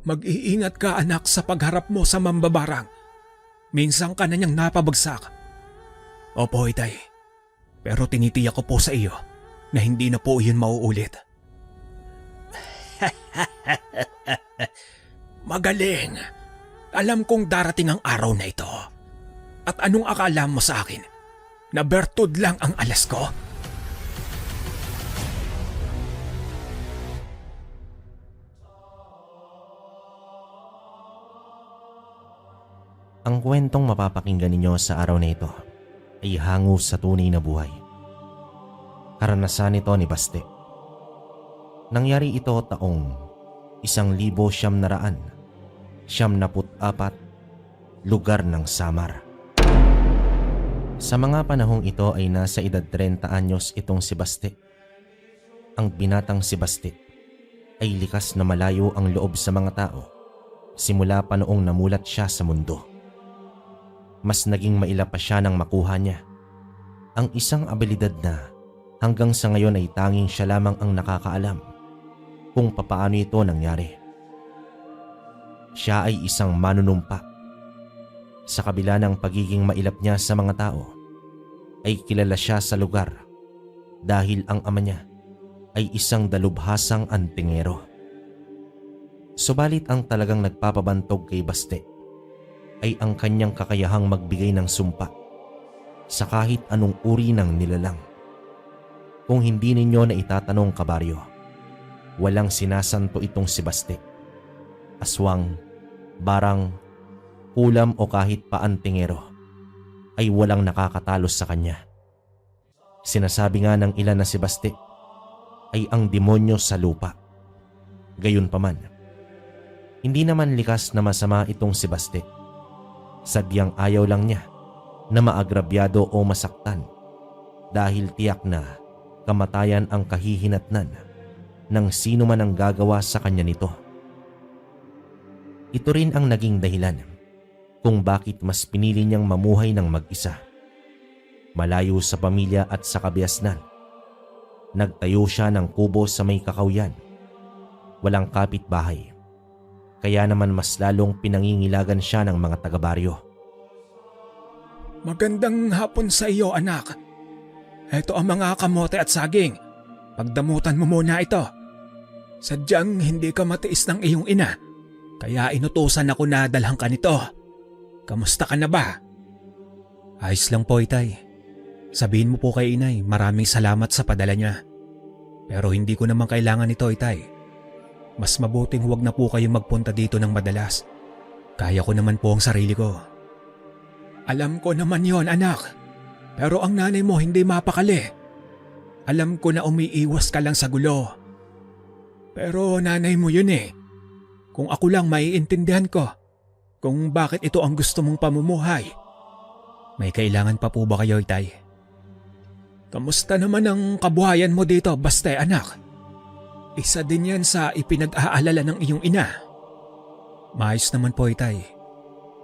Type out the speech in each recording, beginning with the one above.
Mag-iingat ka anak sa pagharap mo sa mambabarang. Minsan ka na niyang napabagsak. Opo, Itay. Pero tinitiyak ko po sa iyo na hindi na po iyon mauulit. Magaling. Alam kong darating ang araw na ito. At anong akala mo sa akin? Na bertud lang ang alas ko? Ang kwentong mapapakinggan ninyo sa araw na ito ay hango sa tunay na buhay. Karanasan ito ni Baste. Nangyari ito taong 1974, lugar ng Samar. Sa mga panahong ito ay nasa edad 30 anyos itong si Baste. Ang binatang si Baste ay likas na malayo ang loob sa mga tao simula pa noong namulat siya sa mundo. Mas naging maila pa siya nang makuha niya ang isang abilidad na hanggang sa ngayon ay tanging siya lamang ang nakakaalam kung papaano ito nangyari. Siya ay isang manunumpa. Sa kabila ng pagiging mailap niya sa mga tao, ay kilala siya sa lugar dahil ang ama niya ay isang dalubhasang antingero. Subalit ang talagang nagpapabantog kay Baste ay ang kanyang kakayahang magbigay ng sumpa sa kahit anong uri ng nilalang. Kung hindi ninyo na itatanong, kabaryo, walang sinasanto itong si Baste. Aswang, barang, kulam o kahit paantingero ay walang nakakatalos sa kanya. Sinasabi nga ng ilan na si Baste ay ang demonyo sa lupa. Gayunpaman, hindi naman likas na masama itong si Baste. Sadyang ayaw lang niya na maagrabyado o masaktan dahil tiyak na kamatayan ang kahihinatnan ng sino man ang gagawa sa kanya nito. Ito rin ang naging dahilan kung bakit mas pinili niyang mamuhay ng mag-isa. Malayo sa pamilya at sa kabiasnan. Nagtayo siya ng kubo sa may kakawyan. Walang kapitbahay. Kaya naman mas lalong pinangingilagan siya ng mga taga-baryo. Magandang hapon sa iyo, anak. Ito ang mga kamote at saging. Pagdamutan mo muna ito. Sadyang hindi ka matiis ng iyong ina, kaya inutusan ako na dalhan ka nito. Kamusta ka na ba? Ayos lang po, Itay. Sabihin mo po kay Inay, maraming salamat sa padala niya. Pero hindi ko naman kailangan ito, Itay. Mas mabuting huwag na po kayong magpunta dito ng madalas. Kaya ko naman po ang sarili ko. Alam ko naman yon, anak. Pero ang nanay mo hindi mapakali. Alam ko na umiiwas ka lang sa gulo. Pero nanay mo yun eh. Kung ako lang maiintindihan ko kung bakit ito ang gusto mong pamumuhay. May kailangan pa po ba kayo, Itay? Kamusta naman ang kabuhayan mo dito, Baste, anak? Isa din yan sa ipinag-aalala ng iyong ina. Maayos naman po, Itay.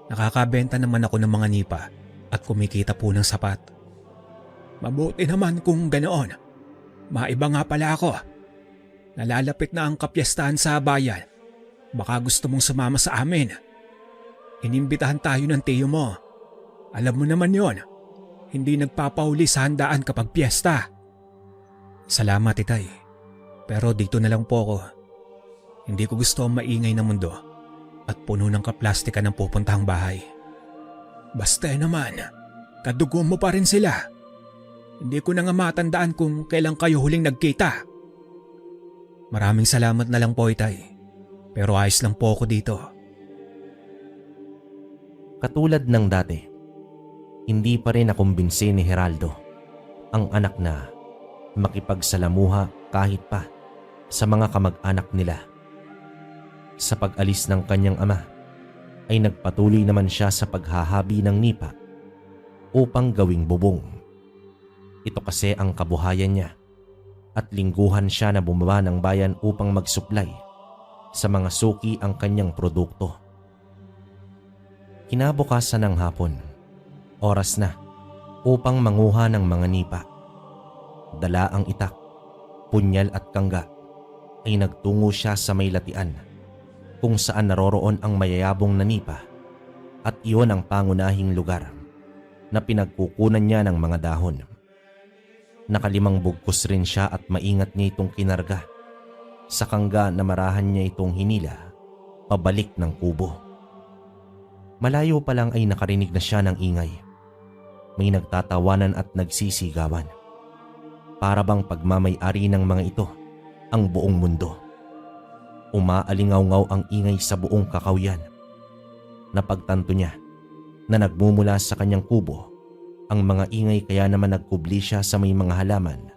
Nakakabenta naman ako ng mga nipa at kumikita po ng sapat. Mabuti naman kung ganoon. Maiba nga pala ako. Nalalapit na ang kapyastahan sa bayan. Baka gusto mong sumama sa amin. Inimbitahan tayo ng tiyo mo. Alam mo naman yon. Hindi nagpapahuli sa handaan kapag piyesta. Salamat, Itay. Pero dito na lang po ako. Hindi ko gusto ang maingay na mundo at puno ng kaplastika ng pupuntahang bahay. Basta naman, kadugo mo pa rin sila. Hindi ko na nga matandaan kung kailan kayo huling nagkita. Maraming salamat na lang po, Itay. Pero ayos lang po ako dito. Katulad ng dati, hindi pa rin nakumbinsi ni Geraldo, ang anak na makipagsalamuha kahit pa sa mga kamag-anak nila. Sa pag-alis ng kanyang ama, ay nagpatuloy naman siya sa paghahabi ng nipa upang gawing bubong. Ito kasi ang kabuhayan niya at lingguhan siya na bumaba ng bayan upang magsuplay sa mga suki ang kanyang produkto. Kinabukasan ng hapon, oras na upang manguha ng mga nipa. Dala ang itak, punyal at kangga ay nagtungo siya sa may latian kung saan naroroon ang mayayabong na nipa at iyon ang pangunahing lugar na pinagkukunan niya ng mga dahon. Nakalimang bugkos rin siya at maingat niya itong kinarga sa kangga na marahan niya itong hinila pabalik ng kubo. Malayo pa lang ay nakarinig na siya ng ingay. May nagtatawanan at nagsisigawan. Para bang pagmamay-ari ng mga ito ang buong mundo. Umaalingaw-ngaw ang ingay sa buong kakawyan. Napagtanto niya na nagmumula sa kanyang kubo ang mga ingay, kaya naman nagkubli siya sa may mga halaman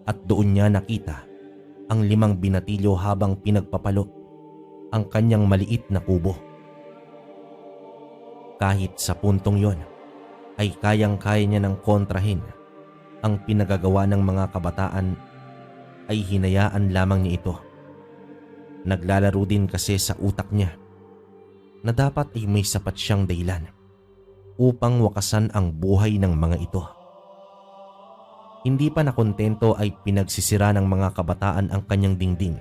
at doon niya nakita ang 5 binatilyo habang pinagpapalo ang kanyang maliit na kubo. Kahit sa puntong yon ay kayang-kaya niya ng kontrahin ang pinagagawa ng mga kabataan, ay hinayaan lamang niya ito. Naglalaro din kasi sa utak niya na dapat ay may sapat siyang dahilan upang wakasan ang buhay ng mga ito. Hindi pa nakontento ay pinagsisira ng mga kabataan ang kanyang dingding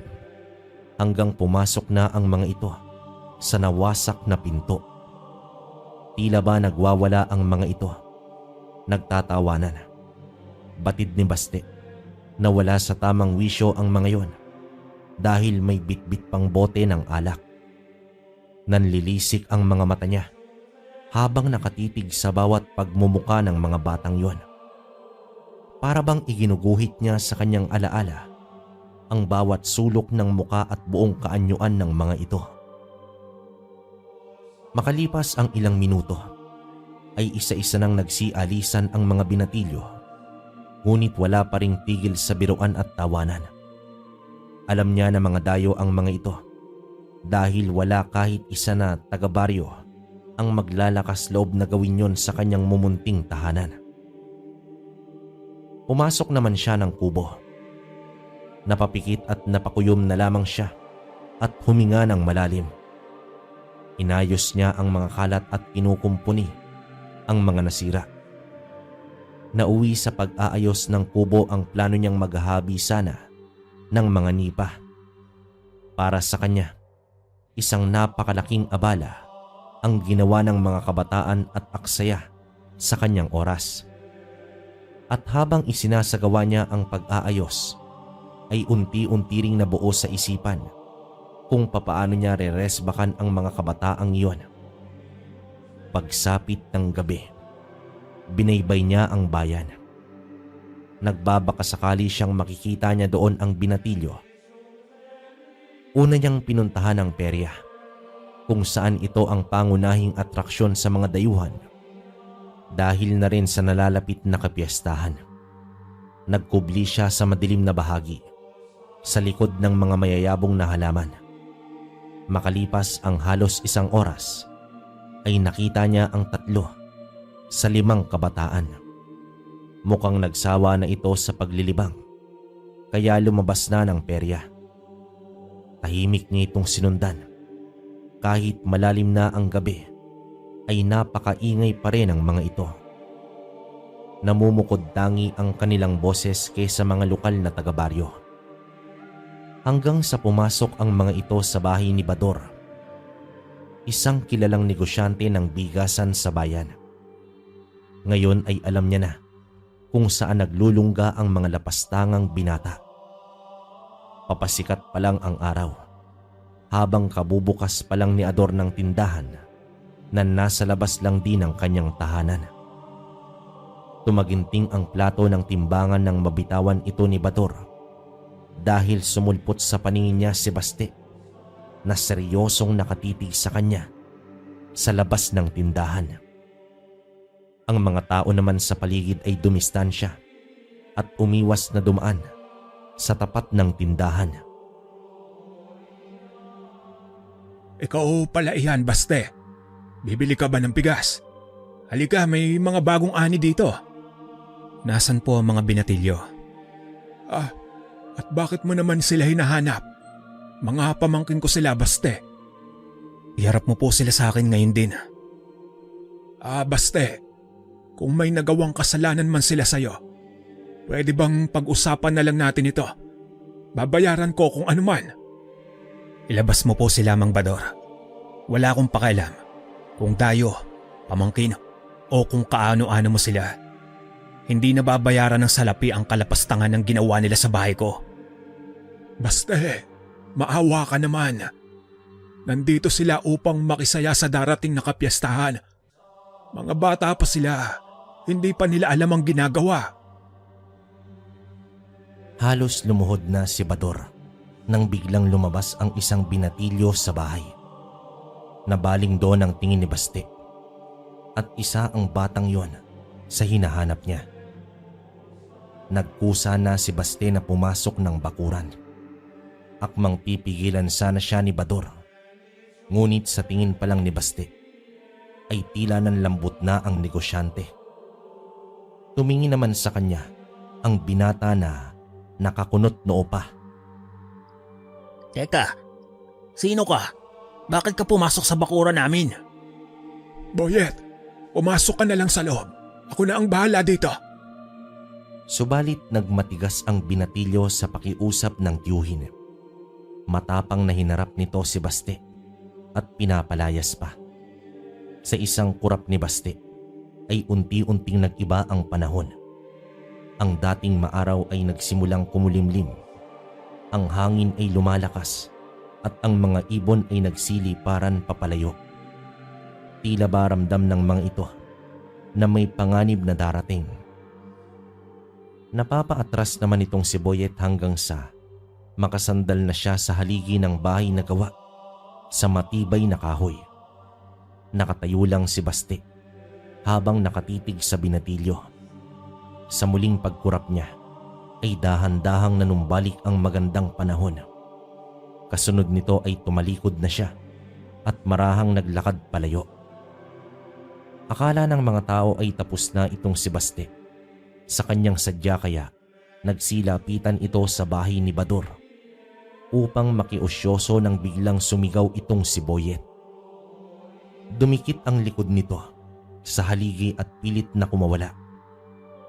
hanggang pumasok na ang mga ito sa nawasak na pinto. Tila ba nagwawala ang mga ito, nagtatawanan. Batid ni Baste na wala sa tamang wisyo ang mga yon dahil may bitbit pang bote ng alak. Nanlilisik ang mga mata niya habang nakatitig sa bawat pagmumuka ng mga batang yon. Para bang iginuguhit niya sa kanyang alaala ang bawat sulok ng muka at buong kaanyuan ng mga ito. Makalipas ang ilang minuto ay isa-isa nang nagsialisan ang mga binatilyo, ngunit wala pa ring tigil sa biruan at tawanan. Alam niya na mga dayo ang mga ito dahil wala kahit isa na taga-baryo ang maglalakas loob na gawin yon sa kanyang mumunting tahanan. Pumasok naman siya ng kubo. Napapikit at napakuyom na lamang siya at huminga ng malalim. Inayos niya ang mga kalat at kinukumpuni ang mga nasira. Nauwi sa pag-aayos ng kubo ang plano niyang maghahabi sana ng mga nipa. Para sa kanya, isang napakalaking abala ang ginawa ng mga kabataan at aksaya sa kanyang oras. At habang isinasagawa niya ang pag-aayos, ay unti-unti ring nabuo sa isipan kung papaano niya reresbakan ang mga kabataang iyon. Pagsapit ng gabi, binaybay niya ang bayan. Nagbabaka sakali siyang makikita niya doon ang binatilyo. Una niyang pinuntahan ang perya, kung saan ito ang pangunahing atraksyon sa mga dayuhan dahil na rin sa nalalapit na kapiyastahan. Nagkubli siya sa madilim na bahagi sa likod ng mga mayayabong na halaman. Makalipas ang halos 1 oras ay nakita niya ang 3 sa 5 kabataan. Mukhang nagsawa na ito sa paglilibang kaya lumabas na ng perya. Tahimik niya itong sinundan. Kahit malalim na ang gabi ay napakaingay pa rin ang mga ito. Namumukod tangi ang kanilang boses kaysa mga lokal na taga-baryo. Hanggang sa pumasok ang mga ito sa bahay ni Bador, isang kilalang negosyante ng bigasan sa bayan. Ngayon ay alam niya na kung saan naglulungga ang mga lapastangang binata. Papasikat pa lang ang araw, habang kabubukas pa lang ni Ador ng tindahan na nasa labas lang din ang kanyang tahanan. Tumaginting ang plato ng timbangan ng mabitawan ito ni Bador dahil sumulpot sa paningin niya si Baste na seryosong nakatitig sa kanya sa labas ng tindahan. Ang mga tao naman sa paligid ay dumistansya at umiwas na dumaan sa tapat ng tindahan. Ikaw pala iyan, Baste. Bibili ka ba ng bigas? Halika, may mga bagong ani dito. Nasaan po ang mga binatilyo? At bakit mo naman sila hinahanap? Mga pamangkin ko sila, Baste. Iharap mo po sila sa akin ngayon din. Baste, kung may nagawang kasalanan man sila sa'yo, pwede bang pag-usapan na lang natin ito? Babayaran ko kung ano man. Ilabas mo po sila, Mang Bador. Wala akong pakialam kung tayo, pamangkin, o kung kaano-ano mo sila. Hindi nababayaran ng salapi ang kalapastangan ng ginawa nila sa bahay ko. Baste, maawa ka naman. Nandito sila upang makisaya sa darating na kapiyastahan. Mga bata pa sila, hindi pa nila alam ang ginagawa. Halos lumuhod na si Bador nang biglang lumabas ang isang binatilyo sa bahay. Nabaling doon ang tingin ni Baste at isa ang batang yon sa hinahanap niya. Nagkusa na si Baste na pumasok ng bakuran. Akmang pipigilan sana siya ni Bador. Ngunit sa tingin pa lang ni Baste ay tila ng lambot na ang negosyante. Tumingin naman sa kanya ang binata na nakakunot noo pa. Teka, sino ka? Bakit ka pumasok sa bakuran namin? Boyet, pumasok ka na lang sa loob. Ako na ang bahala dito. Subalit nagmatigas ang binatilyo sa pakiusap ng tiyuhin. Matapang na hinarap nito si Baste at pinapalayas pa. Sa isang kurap ni Baste ay unti-unting nag-iba ang panahon. Ang dating maaraw ay nagsimulang kumulimlim. Ang hangin ay lumalakas at ang mga ibon ay nagsiliparan papalayo. Tila ba ramdam ng mga ito na may panganib na darating. Napapaatras naman itong si Boyet hanggang sa makasandal na siya sa haligi ng bahay na gawa sa matibay na kahoy. Nakatayo lang si Baste habang nakatitig sa binatilyo. Sa muling pagkurap niya ay dahan-dahang nanumbalik ang magandang panahon. Kasunod nito ay tumalikod na siya at marahang naglakad palayo. Akala ng mga tao ay tapos na itong si Baste. Sa kanyang sadya kaya nagsilapitan ito sa bahay ni Bador upang makiusyoso nang biglang sumigaw itong si Boyet. Dumikit ang likod nito sa haligi at pilit na kumawala.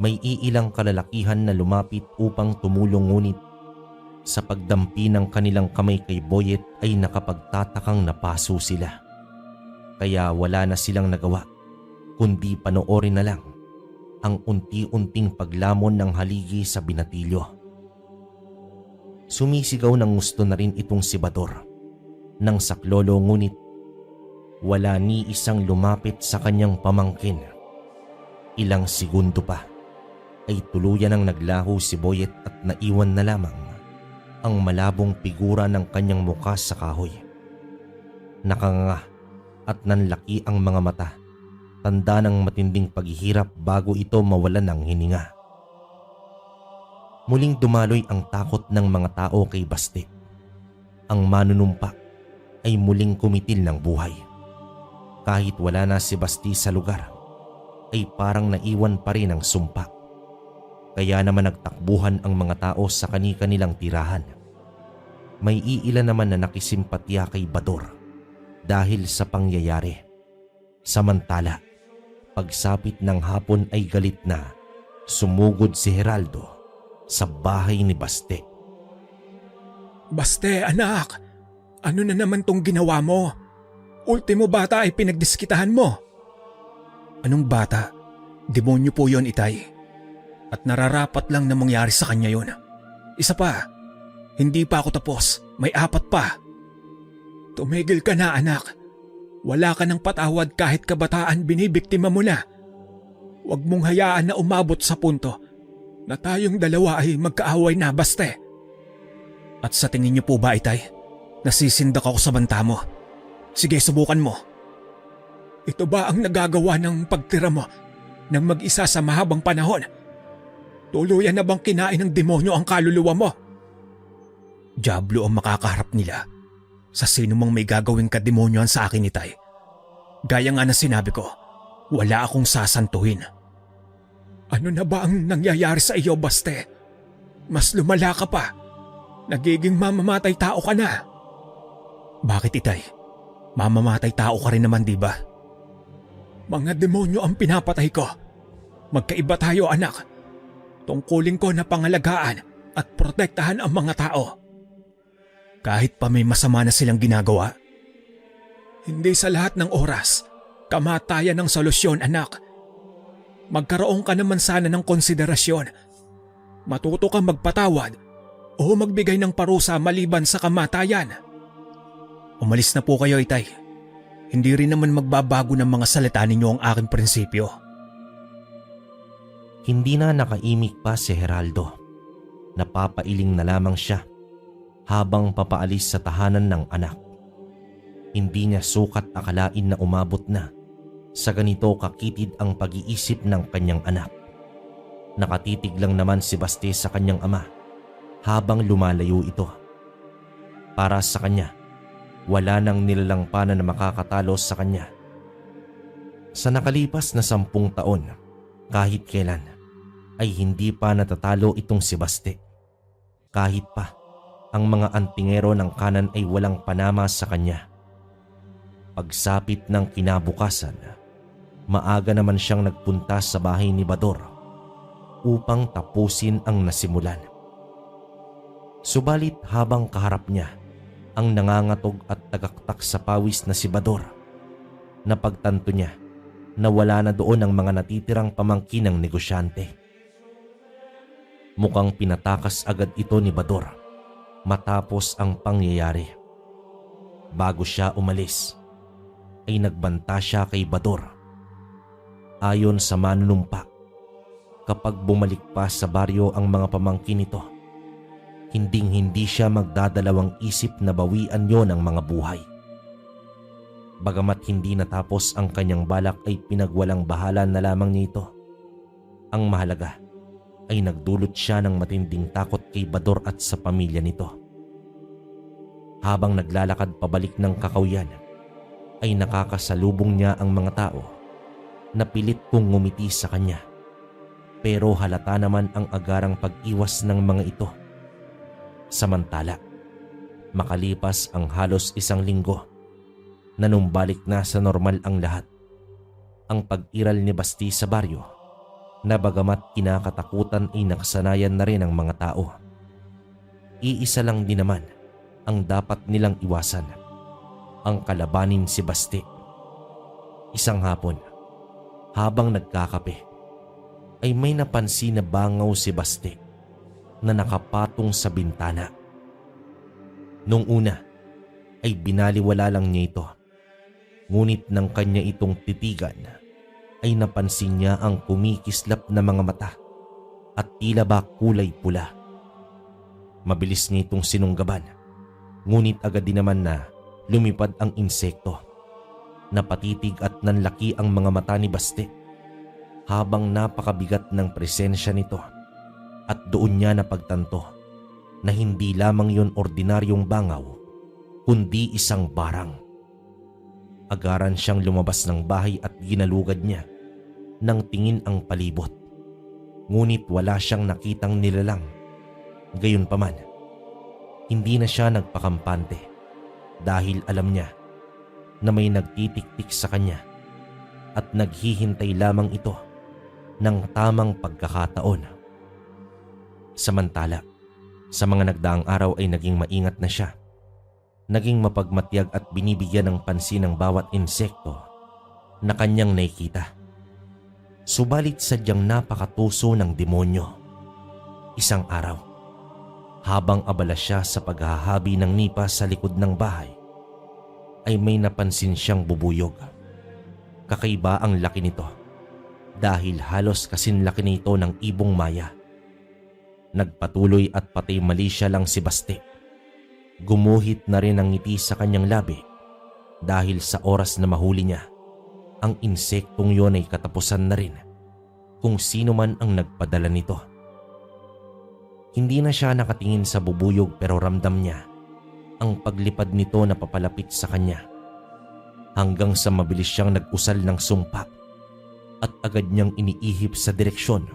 May iilang kalalakihan na lumapit upang tumulong, ngunit sa pagdampi ng kanilang kamay kay Boyet ay nakapagtatakang napaso sila. Kaya wala na silang nagawa kundi panoorin na lang ang unti-unting paglamon ng haligi sa binatilyo. Sumisigaw ng gusto na rin itong si Bador ng saklolo, ngunit wala ni isang lumapit sa kanyang pamangkin. Ilang segundo pa ay tuluyan ang naglaho si Boyet at naiwan na lamang ang malabong figura ng kanyang muka sa kahoy. Nakanganga at nanlaki ang mga mata, tanda ng matinding paghihirap bago ito mawalan ng hininga. Muling dumaloy ang takot ng mga tao kay Baste. Ang manunumpa ay muling kumitil ng buhay. Kahit wala na si Basti sa lugar, ay parang naiwan pa rin ang sumpa. Kaya naman nagtakbuhan ang mga tao sa kani-kanilang tirahan. May iilan naman na nakisimpatya kay Bador dahil sa pangyayari. Samantala, pagsapit ng hapon ay galit na sumugod si Geraldo sa bahay ni Baste. Baste, anak! Ano na naman tong ginawa mo? Ultimo bata ay pinagdiskitahan mo. Anong bata? Demonyo po yon, Itay. At nararapat lang na mangyari sa kanya yon. Isa pa, hindi pa ako tapos. May 4 pa. Tumigil ka na, anak. Wala ka ng patawad kahit kabataan binibiktima mo na. Huwag mong hayaan na umabot sa punto na tayong dalawa ay magkaaway na, Baste. At sa tingin niyo po ba, Itay, nasisindak ako sa banta mo? Sige, subukan mo. Ito ba ang nagagawa ng pagtira mo ng mag-isa sa mahabang panahon? Tuluyan na bang kinain ng demonyo ang kaluluwa mo? Diablo ang makakaharap nila sa sino mang may gagawing kademonyohan sa akin, Itay. Gaya nga na sinabi ko, wala akong sasantuhin. Ano na ba ang nangyayari sa iyo, Baste? Mas lumala ka pa. Nagiging mamamatay tao ka na. Bakit, Itay? Mamamatay tao ka rin naman, di ba? Mga demonyo ang pinapatay ko. Magkaiba tayo, anak. Tungkulin ko na pangalagaan at protektahan ang mga tao. kahit pa may masama na silang ginagawa. Hindi sa lahat ng oras, kamatayan ang solusyon, anak. Magkaroon ka naman sana ng konsiderasyon. Matuto kang magpatawad o magbigay ng parusa maliban sa kamatayan. Umalis na po kayo, Itay. Hindi rin naman magbabago ng mga salita ninyo ang aking prinsipyo. Hindi na nakaimik pa si Geraldo. Napapailing na lamang siya habang papaalis sa tahanan ng anak. Hindi niya sukat akalain na umabot na sa ganito kakitid ang pag-iisip ng kanyang anak. Nakatitig lang naman si Basti sa kanyang ama habang lumalayo ito. Para sa kanya, wala nang nilalangpanan na makakatalo sa kanya. Sa nakalipas na 10 taon, kahit kailan, ay hindi pa natatalo itong si Basti. Kahit pa, ang mga antingero ng kanan ay walang panama sa kanya. Pagsapit ng kinabukasan, maaga naman siyang nagpunta sa bahay ni Bador upang tapusin ang nasimulan. Subalit habang kaharap niya ang nangangatog at tagaktak sa pawis na si Bador, napagtanto niya na wala na doon ang mga natitirang pamangkin ng negosyante. Mukhang pinatakas agad ito ni Bador matapos ang pangyayari. Bago siya umalis, ay nagbanta siya kay Bador. Ayon sa manunumpa, kapag bumalik pa sa baryo ang mga pamangkin nito, hinding-hindi siya magdadalawang isip na bawian yon ang mga buhay. Bagamat hindi natapos ang kanyang balak ay pinagwalang bahala na lamang niya ito. Ang mahalaga ay nagdulot siya ng matinding takot kay Bador at sa pamilya nito. Habang naglalakad pabalik ng Kakawyan, ay nakakasalubong niya ang mga tao na pilit kong ngumiti sa kanya. Pero halata naman ang agarang pag-iwas ng mga ito. Samantala, makalipas ang halos 1 linggo, nanumbalik na sa normal ang lahat. Ang pag-iral ni Basti sa baryo, na bagamat kinakatakutan ay nakasanayan na rin ang mga tao. Iisa lang din naman ang dapat nilang iwasan, ang kalabanin si Basti. Isang hapon, habang nagkakape, ay may napansin na bangaw si Basti na nakapatong sa bintana. Nung una ay binaliwala lang niya ito. Ngunit nang kanya itong titigan, ay napansin niya ang kumikislap na mga mata at tila ba kulay pula. Mabilis niya itong sinunggaban, ngunit agad din naman na lumipad ang insekto. Napatitig at nanlaki ang mga mata ni Basti habang napakabigat ng presensya nito, at doon niya napagtanto na hindi lamang yon ordinaryong bangaw kundi isang barang. Agaran siyang lumabas ng bahay at ginalugad niya ng tingin ang palibot, ngunit wala siyang nakitang nilalang. Gayunpaman, hindi na siya nagpakampante dahil alam niya na may nagtitiktik sa kanya at naghihintay lamang ito ng tamang pagkakataon. Samantala, sa mga nagdaang araw ay naging maingat na siya. Naging mapagmatyag at binibigyan ng pansin ng bawat insekto na kanyang nakikita. Subalit sadyang napakatuso ng demonyo. Isang araw, habang abala siya sa paghahabi ng nipa sa likod ng bahay, ay may napansin siyang bubuyog. Kakaiba ang laki nito dahil halos kasinlaki nito ng ibong maya. Nagpatuloy at patay mali siya lang si Basti. Gumuhit na rin ang ngiti sa kanyang labi dahil sa oras na mahuli niya, ang insektong yon ay katapusan na rin kung sino man ang nagpadala nito. Hindi na siya nakatingin sa bubuyog pero ramdam niya ang paglipad nito na papalapit sa kanya, hanggang sa mabilis siyang nag-usal ng sumpa at agad niyang iniihip sa direksyon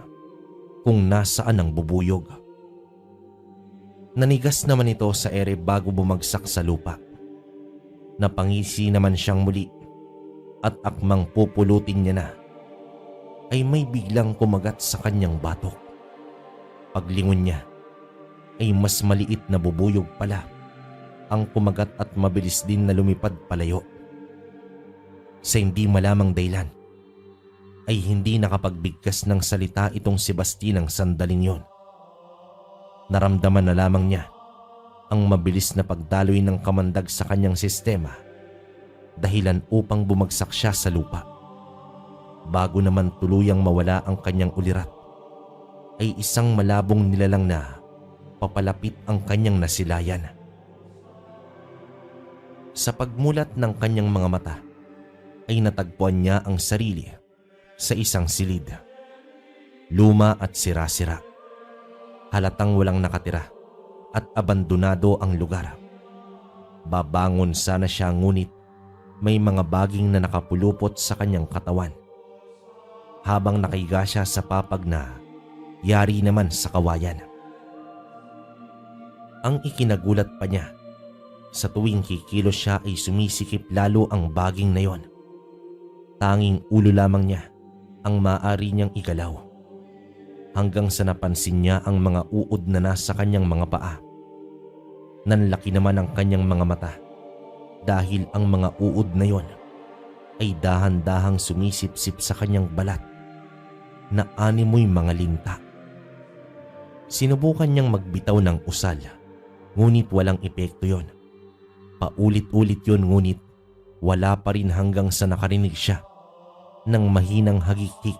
kung nasaan ang bubuyog. Nanigas naman ito sa ere bago bumagsak sa lupa. Napangisi naman siyang muli at akmang pupulutin niya na, ay may biglang kumagat sa kanyang batok. Paglingon niya ay mas maliit na bubuyog pala ang kumagat at mabilis din na lumipad palayo. Sa hindi malamang dahilan, ay hindi nakapagbigkas ng salita itong si Basti ng sandaling yon. Naramdaman na lamang niya ang mabilis na pagdaloy ng kamandag sa kanyang sistema, dahilan upang bumagsak siya sa lupa. Bago naman tuluyang mawala ang kanyang ulirat, ay isang malabong nilalang na papalapit ang kanyang nasilayan. Sa pagmulat ng kanyang mga mata, ay natagpuan niya ang sarili sa isang silid. Luma at sira-sira. Halatang walang nakatira at abandonado ang lugar. Babangon sana siya ngunit may mga baging na nakapulupot sa kanyang katawan. Habang nakahiga siya sa papag na yari naman sa kawayan. Ang ikinagulat pa niya, sa tuwing kikilos siya ay sumisikip lalo ang baging na yon. Tanging ulo lamang niya ang maaari niyang igalaw. Hanggang sa napansin niya ang mga uod na nasa kanyang mga paa. Nanlaki naman ang kanyang mga mata dahil ang mga uod na yon ay dahan-dahang sumisip-sip sa kanyang balat na animoy mga linta. Sinubukan niyang magbitaw ng usal, ngunit walang epekto yon. Paulit-ulit yon ngunit wala pa rin hanggang sa nakarinig siya ng mahinang hagikik.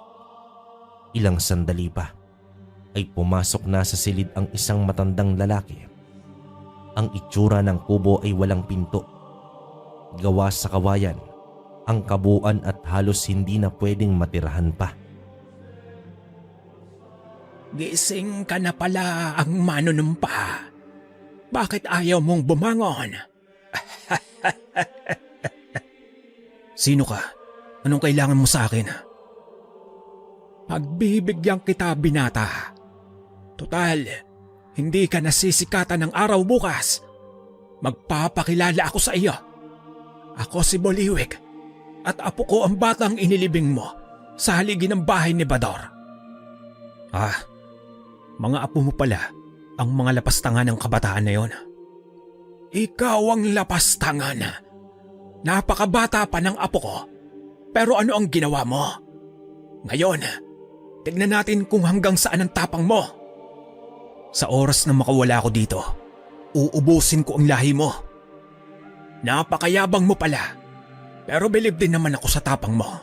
Ilang sandali pa ay pumasok na sa silid ang isang matandang lalaki. Ang itsura ng kubo ay walang pinto. Gawa sa kawayan, ang kabuuan at halos hindi na pwedeng matirahan pa. Gising ka na pala ang manunumpa. Bakit ayaw mong bumangon? Sino ka? Anong kailangan mo sa akin? Pagbibigyan kita, binata. Total, hindi ka nasisikatan ng araw bukas. Magpapakilala ako sa iyo. Ako si Boliwig at apo ko ang batang inilibing mo sa haligi ng bahay ni Bador. Mga apo mo pala ang mga lapastangan ng kabataan na yon. Ikaw ang lapastangan. Napakabata pa ng apo ko. Pero ano ang ginawa mo? Ngayon, tignan natin kung hanggang saan ang tapang mo. Sa oras na makawala ako dito, uubusin ko ang lahi mo. Napakayabang mo pala, pero bilib din naman ako sa tapang mo.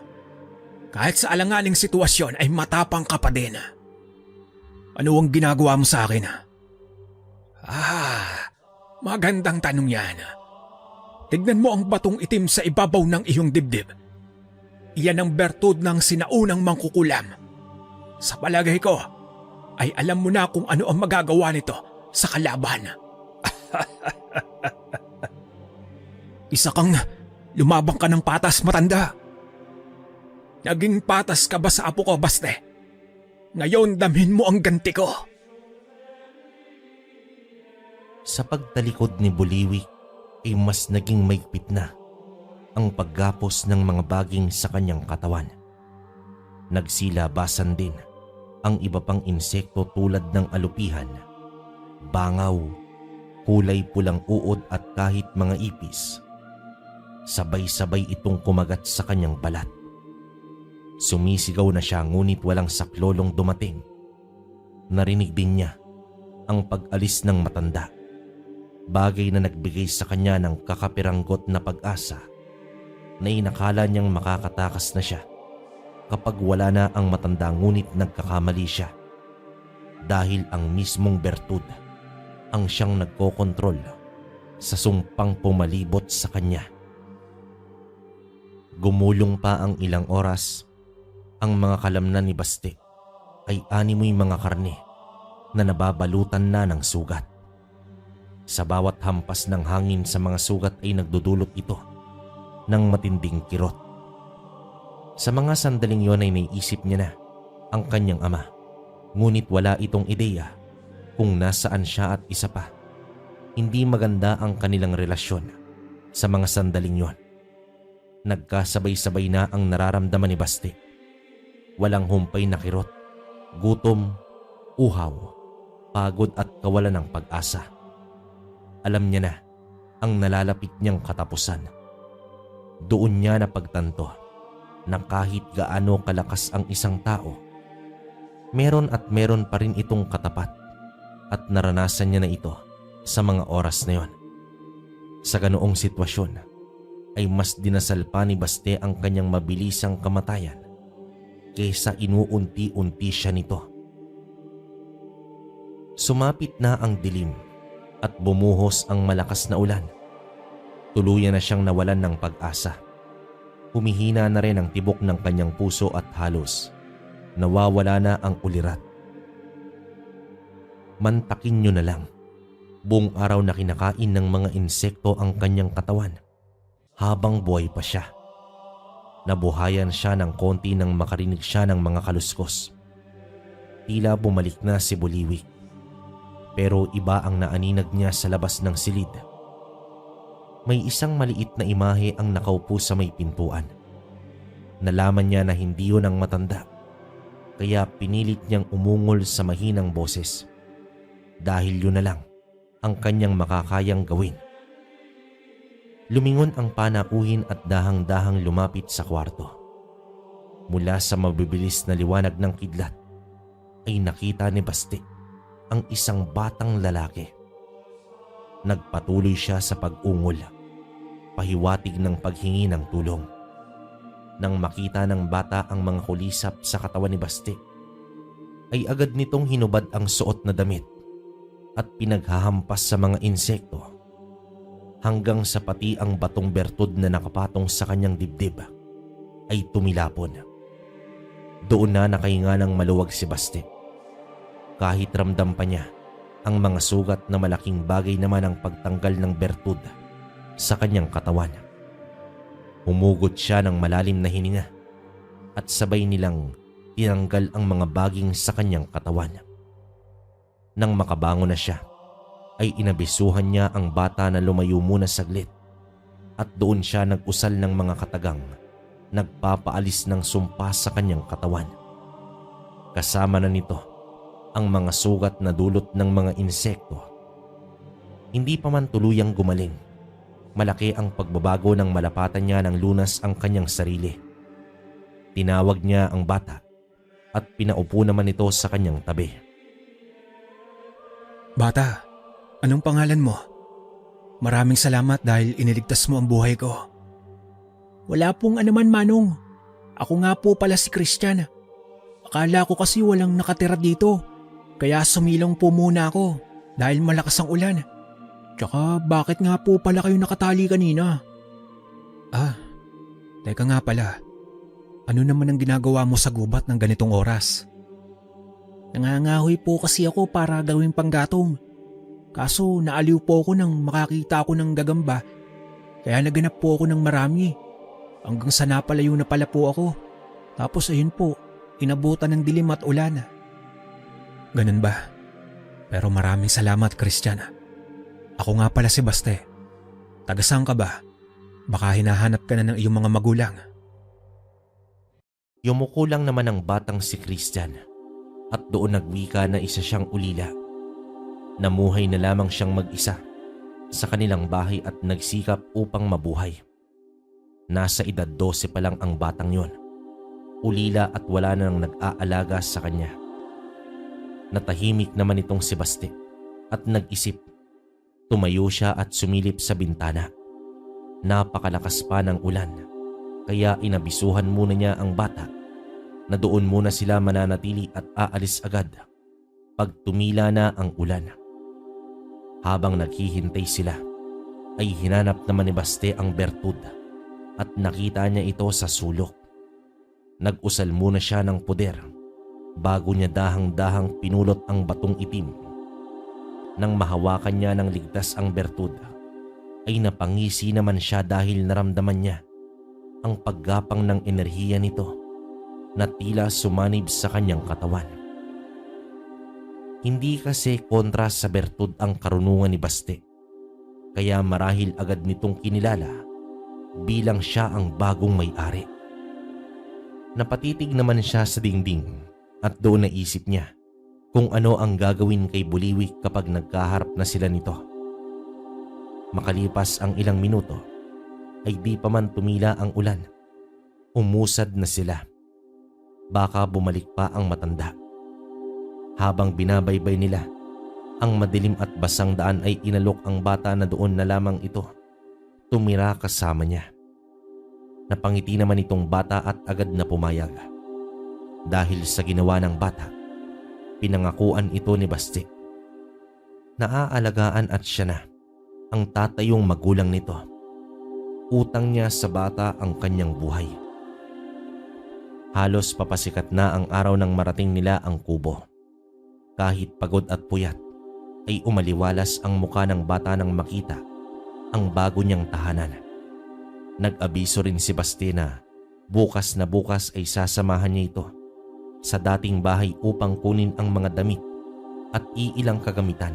Kahit sa alanganing sitwasyon ay matapang ka pa din. Ano ang ginagawa mo sa akin? Magandang tanong yan. Tignan mo ang batong itim sa ibabaw ng iyong dibdib. Iyan ang bertud ng sinaunang mangkukulam. Sa palagay ko, ay alam mo na kung ano ang magagawa nito sa kalaban. Isa kang lumabang ka ng patas, matanda. Naging patas ka ba sa apo ko, Baste? Ngayon damhin mo ang ganti ko. Sa pagtalikod ni Boliwig ay mas naging maigpit na ang paggapos ng mga baging sa kanyang katawan. Nagsilabasan din ang iba pang insekto tulad ng alupihan, bangaw, kulay pulang uod at kahit mga ipis. Sabay-sabay itong kumagat sa kanyang balat. Sumisigaw na siya ngunit walang saklolong dumating. Narinig din niya ang pag-alis ng matanda. Bagay na nagbigay sa kanya ng kakapiranggot na pag-asa na inakala niyang makakatakas na siya kapag wala na ang matanda, ngunit nagkakamali siya dahil ang mismong bertud ang siyang nagkokontrol sa sumpang pumalibot sa kanya. Gumulong pa ang ilang oras. Ang mga kalamnan ni Baste ay animoy mga karne na nababalutan na ng sugat. Sa bawat hampas ng hangin sa mga sugat ay nagdudulot ito ng matinding kirot. Sa mga sandaling yon ay naiisip niya na ang kanyang ama, ngunit wala itong ideya kung nasaan siya at isa pa. Hindi maganda ang kanilang relasyon sa mga sandaling yon. Nagkasabay-sabay na ang nararamdaman ni Baste. Walang humpay na kirot, gutom, uhaw, pagod at kawalan ng pag-asa. Alam niya na ang nalalapit niyang katapusan. Doon niya napagtanto na kahit gaano kalakas ang isang tao, meron at meron pa rin itong katapat, at naranasan niya na ito sa mga oras na yon. Sa ganoong sitwasyon ay mas dinasal pa ni Baste ang kanyang mabilisang kamatayan kaysa inuunti-unti siya nito. Sumapit na ang dilim at bumuhos ang malakas na ulan. Tuluyan na siyang nawalan ng pag-asa. Humihina na rin ang tibok ng kanyang puso at halos nawawala na ang ulirat. Mantakin niyo na lang. Buong araw na kinakain ng mga insekto ang kanyang katawan habang buhay pa siya. Nabuhayan siya ng konti nang makarinig siya ng mga kaluskos. Tila bumalik na si Buliwik. Pero iba ang naaninag niya sa labas ng silid. May isang maliit na imahe ang nakaupo sa may pintuan. Nalaman niya na hindi yun ang matanda, kaya pinilit niyang umungol sa mahinang boses. Dahil yun na lang ang kanyang makakayang gawin. Lumingon ang panauhin at dahang-dahang lumapit sa kwarto. Mula sa mabibilis na liwanag ng kidlat ay nakita ni Baste ang isang batang lalaki. Nagpatuloy siya sa pag-ungol, pahiwatig ng paghingi ng tulong. Nang makita ng bata ang mga kulisap sa katawan ni Baste, ay agad nitong hinubad ang suot na damit at pinaghahampas sa mga insekto hanggang sa pati ang batong bertud na nakapatong sa kanyang dibdib ay tumilapon. Doon na nakahinga ng maluwag si Baste. Kahit ramdam pa niya ang mga sugat na malaking bagay naman ang pagtanggal ng bertud sa kanyang katawan. Humugot siya ng malalim na hininga at sabay nilang tinanggal ang mga baging sa kanyang katawan. Nang makabangon na siya, ay inabisuhan niya ang bata na lumayo muna saglit at doon siya nag-usal ng mga katagang nagpapaalis ng sumpa sa kanyang katawan. Kasama na nito ang mga sugat na dulot ng mga insekto. Hindi pa man tuluyang gumaling, malaki ang pagbabago ng malapatan niya ng lunas ang kanyang sarili. Tinawag niya ang bata at pinaupo naman ito sa kanyang tabi. Bata, anong pangalan mo? Maraming salamat dahil iniligtas mo ang buhay ko. Wala pong anuman, Manong. Ako nga po pala si Christian. Akala ko kasi walang nakatira dito, kaya sumilong po muna ako dahil malakas ang ulan. Tsaka bakit nga po pala kayo nakatali kanina? Teka nga pala. Ano naman ang ginagawa mo sa gubat ng ganitong oras? Nangangahoy po kasi ako para gawing panggatong. Kaso naaliw po ako nang makakita ako ng gagamba. Kaya naganap po ako ng marami. Hanggang sa napalayo na pala po ako. Tapos ayun po, inabutan ng dilim at ulan. Ganun ba? Pero maraming salamat, Christian. Ako nga pala si Baste. Taga-saan ka ba? Baka hinahanap ka na ng iyong mga magulang. Yumuko lang naman ang batang si Christian at doon nagwika na isa siyang ulila. Namuhay na lamang siyang mag-isa sa kanilang bahay at nagsikap upang mabuhay. Nasa edad 12 pa lang ang batang yon. Ulila at wala nang nag-aalaga sa kanya. Natahimik naman itong si Baste at nag-isip. Tumayo siya at sumilip sa bintana. Napakalakas pa ng ulan, kaya inabisuhan muna niya ang bata na doon muna sila mananatili at aalis agad pag tumila na ang ulan. Habang naghihintay sila, ay hinanap naman ni Baste ang bertud at nakita niya ito sa sulok. Nag-usal muna siya ng puder bago niya dahang-dahang pinulot ang batong itim. Nang mahawakan niya ng ligtas ang bertud, ay napangisi naman siya dahil naramdaman niya ang paggapang ng enerhiya nito na tila sumanib sa kanyang katawan. Hindi kasi kontra sa bertud ang karunungan ni Baste, kaya marahil agad nitong kinilala bilang siya ang bagong may-ari. Napatitig naman siya sa dingding at doon naisip niya kung ano ang gagawin kay Buliwik kapag nagkaharap na sila nito. Makalipas ang ilang minuto ay di pa man tumila ang ulan. Umusad na sila. Baka bumalik pa ang matanda. Habang binabaybay nila ang madilim at basang daan ay inalok ang bata na doon na lamang ito tumira kasama niya. Napangiti naman itong bata at agad na pumayag. Dahil sa ginawa ng bata, pinangakuan ito ni Basti. Naaalagaan at siya na ang tatayong magulang nito. Utang niya sa bata ang kanyang buhay. Halos papasikat na ang araw nang marating nila ang kubo. Kahit pagod at puyat, ay umaliwalas ang muka ng bata nang makita ang bago niyang tahanan. Nag-abiso rin si Basti na bukas ay sasamahan niya ito sa dating bahay upang kunin ang mga damit at iilang kagamitan.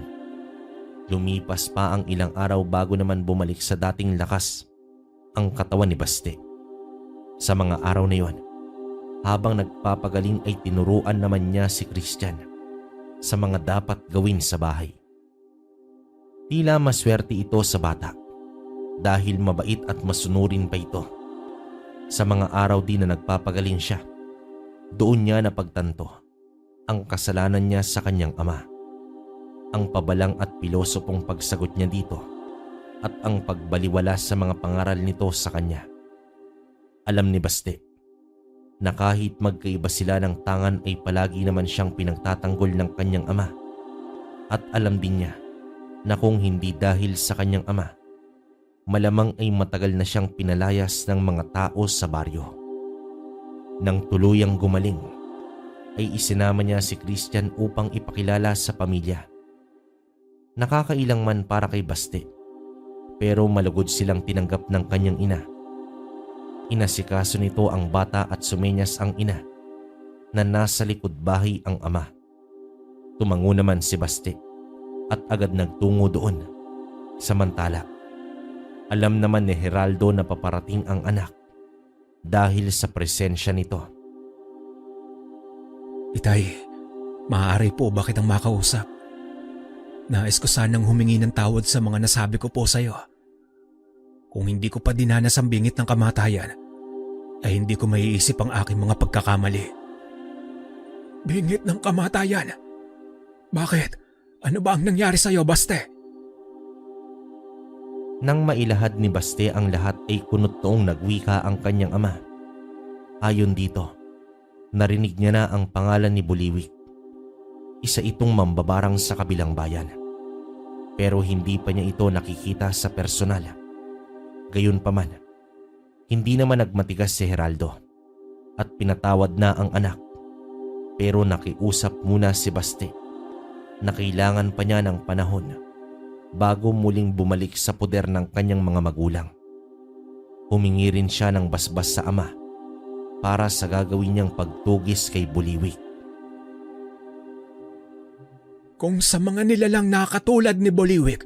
Lumipas pa ang ilang araw bago naman bumalik sa dating lakas ang katawan ni Basti. Sa mga araw na iyon, habang nagpapagaling ay tinuruan naman niya si Christian sa mga dapat gawin sa bahay. Tila maswerte ito sa bata dahil mabait at masunurin pa ito. Sa mga araw din na nagpapagaling siya, doon niya napagtanto ang kasalanan niya sa kanyang ama, ang pabalang at pilosopong pagsagot niya dito at ang pagbaliwala sa mga pangaral nito sa kanya. Alam ni Basti na kahit magkaiba sila ng tangan ay palagi naman siyang pinagtatanggol ng kanyang ama, at alam din niya na kung hindi dahil sa kanyang ama, malamang ay matagal na siyang pinalayas ng mga tao sa baryo. Nang tuluyang gumaling, ay isinama niya si Christian upang ipakilala sa pamilya. Nakakailang man para kay Basti, pero malugod silang tinanggap ng kanyang ina. Inasikaso nito ang bata at sumenyas ang ina na nasa likod bahay ang ama. Tumango naman si Basti at agad nagtungo doon. Samantala, alam naman ni Geraldo na paparating ang anak dahil sa presensya nito. Itay, maaari po ba kitang makausap? Nais ko sanang humingi ng tawad sa mga nasabi ko po sa iyo. Kung hindi ko pa dinanas ang bingit ng kamatayan, ay hindi ko maiisip ang aking mga pagkakamali. Bingit ng kamatayan? Bakit? Ano ba ang nangyari sa iyo, Baste? Nang mailahad ni Baste ang lahat ay kunot toong nagwika ang kanyang ama. Ayon dito, narinig niya na ang pangalan ni Buliwik. Isa itong mambabarang sa kabilang bayan. Pero hindi pa niya ito nakikita sa personal. Gayunpaman, hindi naman nagmatigas si Geraldo at pinatawad na ang anak, pero nakiusap muna si Basti na kailangan pa niya ng panahon bago muling bumalik sa poder ng kanyang mga magulang. Humingi rin siya ng basbas sa ama para sa gagawin niyang pagtugis kay Buliwik. Kung sa mga nilalang na katulad ni Buliwik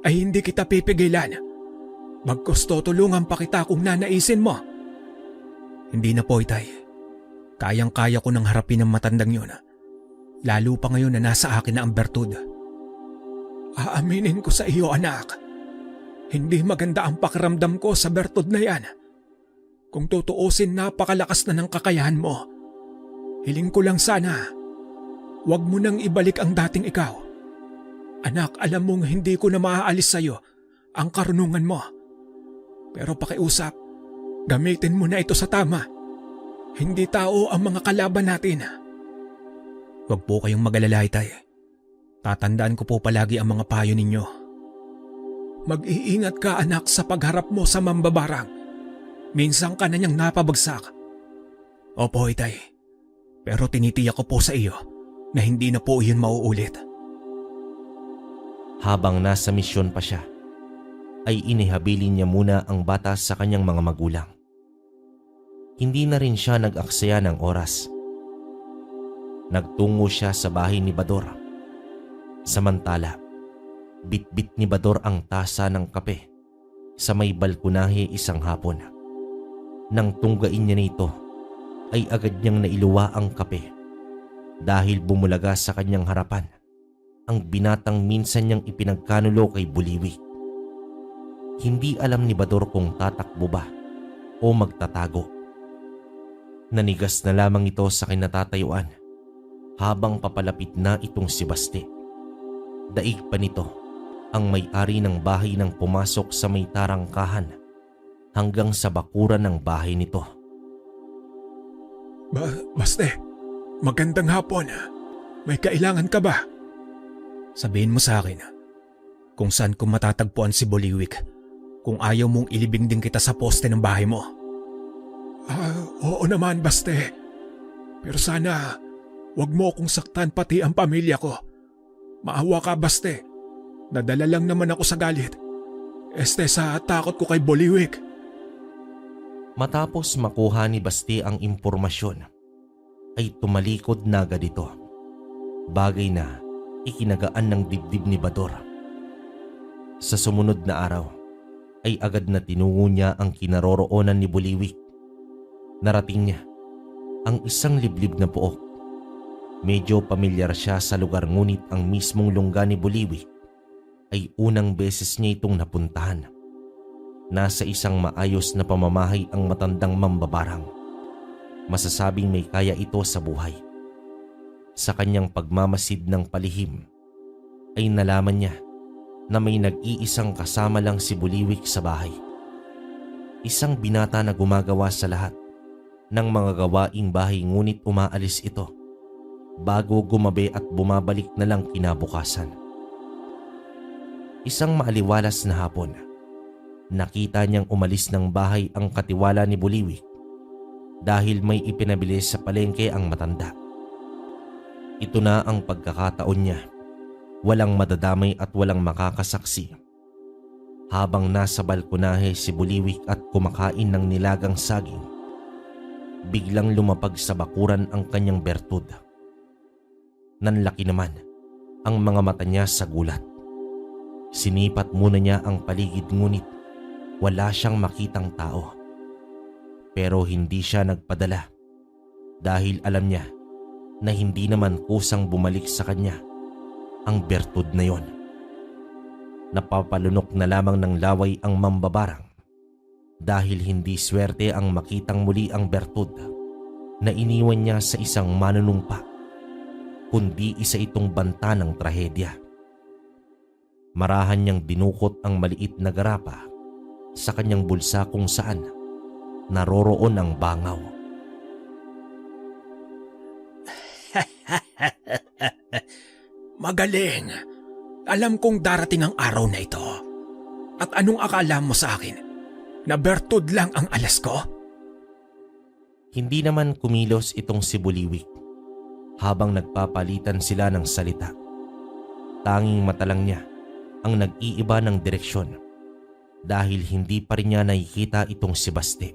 ay hindi kita pipigilan, bagkus tutulungan pa kita kung nanaisin mo. Hindi na po, Itay. Kayang-kaya ko nang harapin ang matandang yun. Lalo pa ngayon na nasa akin na ang bertud. Aaminin ko sa iyo, anak. Hindi maganda ang pakiramdam ko sa bertud na yan. Kung tutuusin, napakalakas na ng kakayahan mo. Hiling ko lang sana, huwag mo nang ibalik ang dating ikaw. Anak, alam mong hindi ko na maaalis sa iyo ang karunungan mo. Pero pakiusap, gamitin mo na ito sa tama. Hindi tao ang mga kalaban natin. Huwag po kayong mag-alala, Itay. Tatandaan ko po palagi ang mga payo ninyo. Mag-iingat ka, anak, sa pagharap mo sa mambabarang. Minsan ka na niyang napabagsak. Opo, Itay. Pero tinitiyak ko po sa iyo na hindi na po iyon mauulit. Habang nasa misyon pa siya, ay inihabilin niya muna ang bata sa kanyang mga magulang. Hindi na rin siya nag-aksaya ng oras. Nagtungo siya sa bahay ni Bador. Samantala, bitbit ni Bador ang tasa ng kape sa may balkonahe isang hapon. Nang tunggain niya nito, ay agad niyang nailuwa ang kape dahil bumulaga sa kanyang harapan ang binatang minsan niyang ipinagkanulo kay Buliwik. Hindi alam ni Bador kung tatakbo ba o magtatago. Nanigas na lamang ito sa kinatatayuan habang papalapit na itong si Basti. Daig pa nito ang may-ari ng bahay nang pumasok sa may tarangkahan hanggang sa bakuran ng bahay nito. Baste, magandang hapon. May kailangan ka ba? Sabihin mo sa akin kung saan ko matatagpuan si Buliwik kung ayaw mong ilibing din kita sa poste ng bahay mo. Oo naman, Baste. Pero sana wag mo akong saktan pati ang pamilya ko. Maawa ka, Baste. Nadala lang naman ako sa galit. Sa takot ko kay Buliwik. Matapos makuha ni Basti ang impormasyon, ay tumalikod na agad ito. Bagay na ikinagaan ng dibdib ni Bador. Sa sumunod na araw, ay agad na tinungo niya ang kinaroroonan ni Buliwik. Narating niya ang isang liblib na pook. Medyo pamilyar siya sa lugar, ngunit ang mismong lungga ni Buliwik ay unang beses niya itong napuntahan. Nasa isang maayos na pamamahay ang matandang mambabarang. Masasabing may kaya ito sa buhay. Sa kanyang pagmamasid ng palihim, ay nalaman niya na may nag-iisang kasama lang si Buliwik sa bahay. Isang binata na gumagawa sa lahat ng mga gawaing bahay, ngunit umaalis ito bago gumabi at bumabalik na lang kinabukasan. Isang maaliwalas na hapon, nakita niyang umalis ng bahay ang katiwala ni Buliwik dahil may ipinabili sa palengke ang matanda. Ito na ang pagkakataon niya. Walang madadamay at walang makakasaksi. Habang nasa balkonahe si Buliwik at kumakain ng nilagang saging, biglang lumapag sa bakuran ang kanyang bertud. Nanlaki naman ang mga mata niya sa gulat. Sinipat muna niya ang paligid, ngunit wala siyang makitang tao. Pero hindi siya nagpadala dahil alam niya na hindi naman kusang bumalik sa kanya ang bertud na yon. Napapalunok na lamang ng laway ang mambabarang dahil hindi swerte ang makitang muli ang bertud na iniwan niya sa isang manunumpa, kundi isa itong banta ng trahedya. Marahan niyang dinukot ang maliit na garapa sa kanyang bulsa kung saan naroroon ang bangaw. Magaling. Alam kong darating ang araw na ito. At anong akala mo sa akin? Na bertud lang ang alas ko? Hindi naman kumilos itong si Buliwik habang nagpapalitan sila ng salita. Tanging mata lang niya ang nag-iiba ng direksyon dahil hindi pa rin niya nakikita itong si Basti.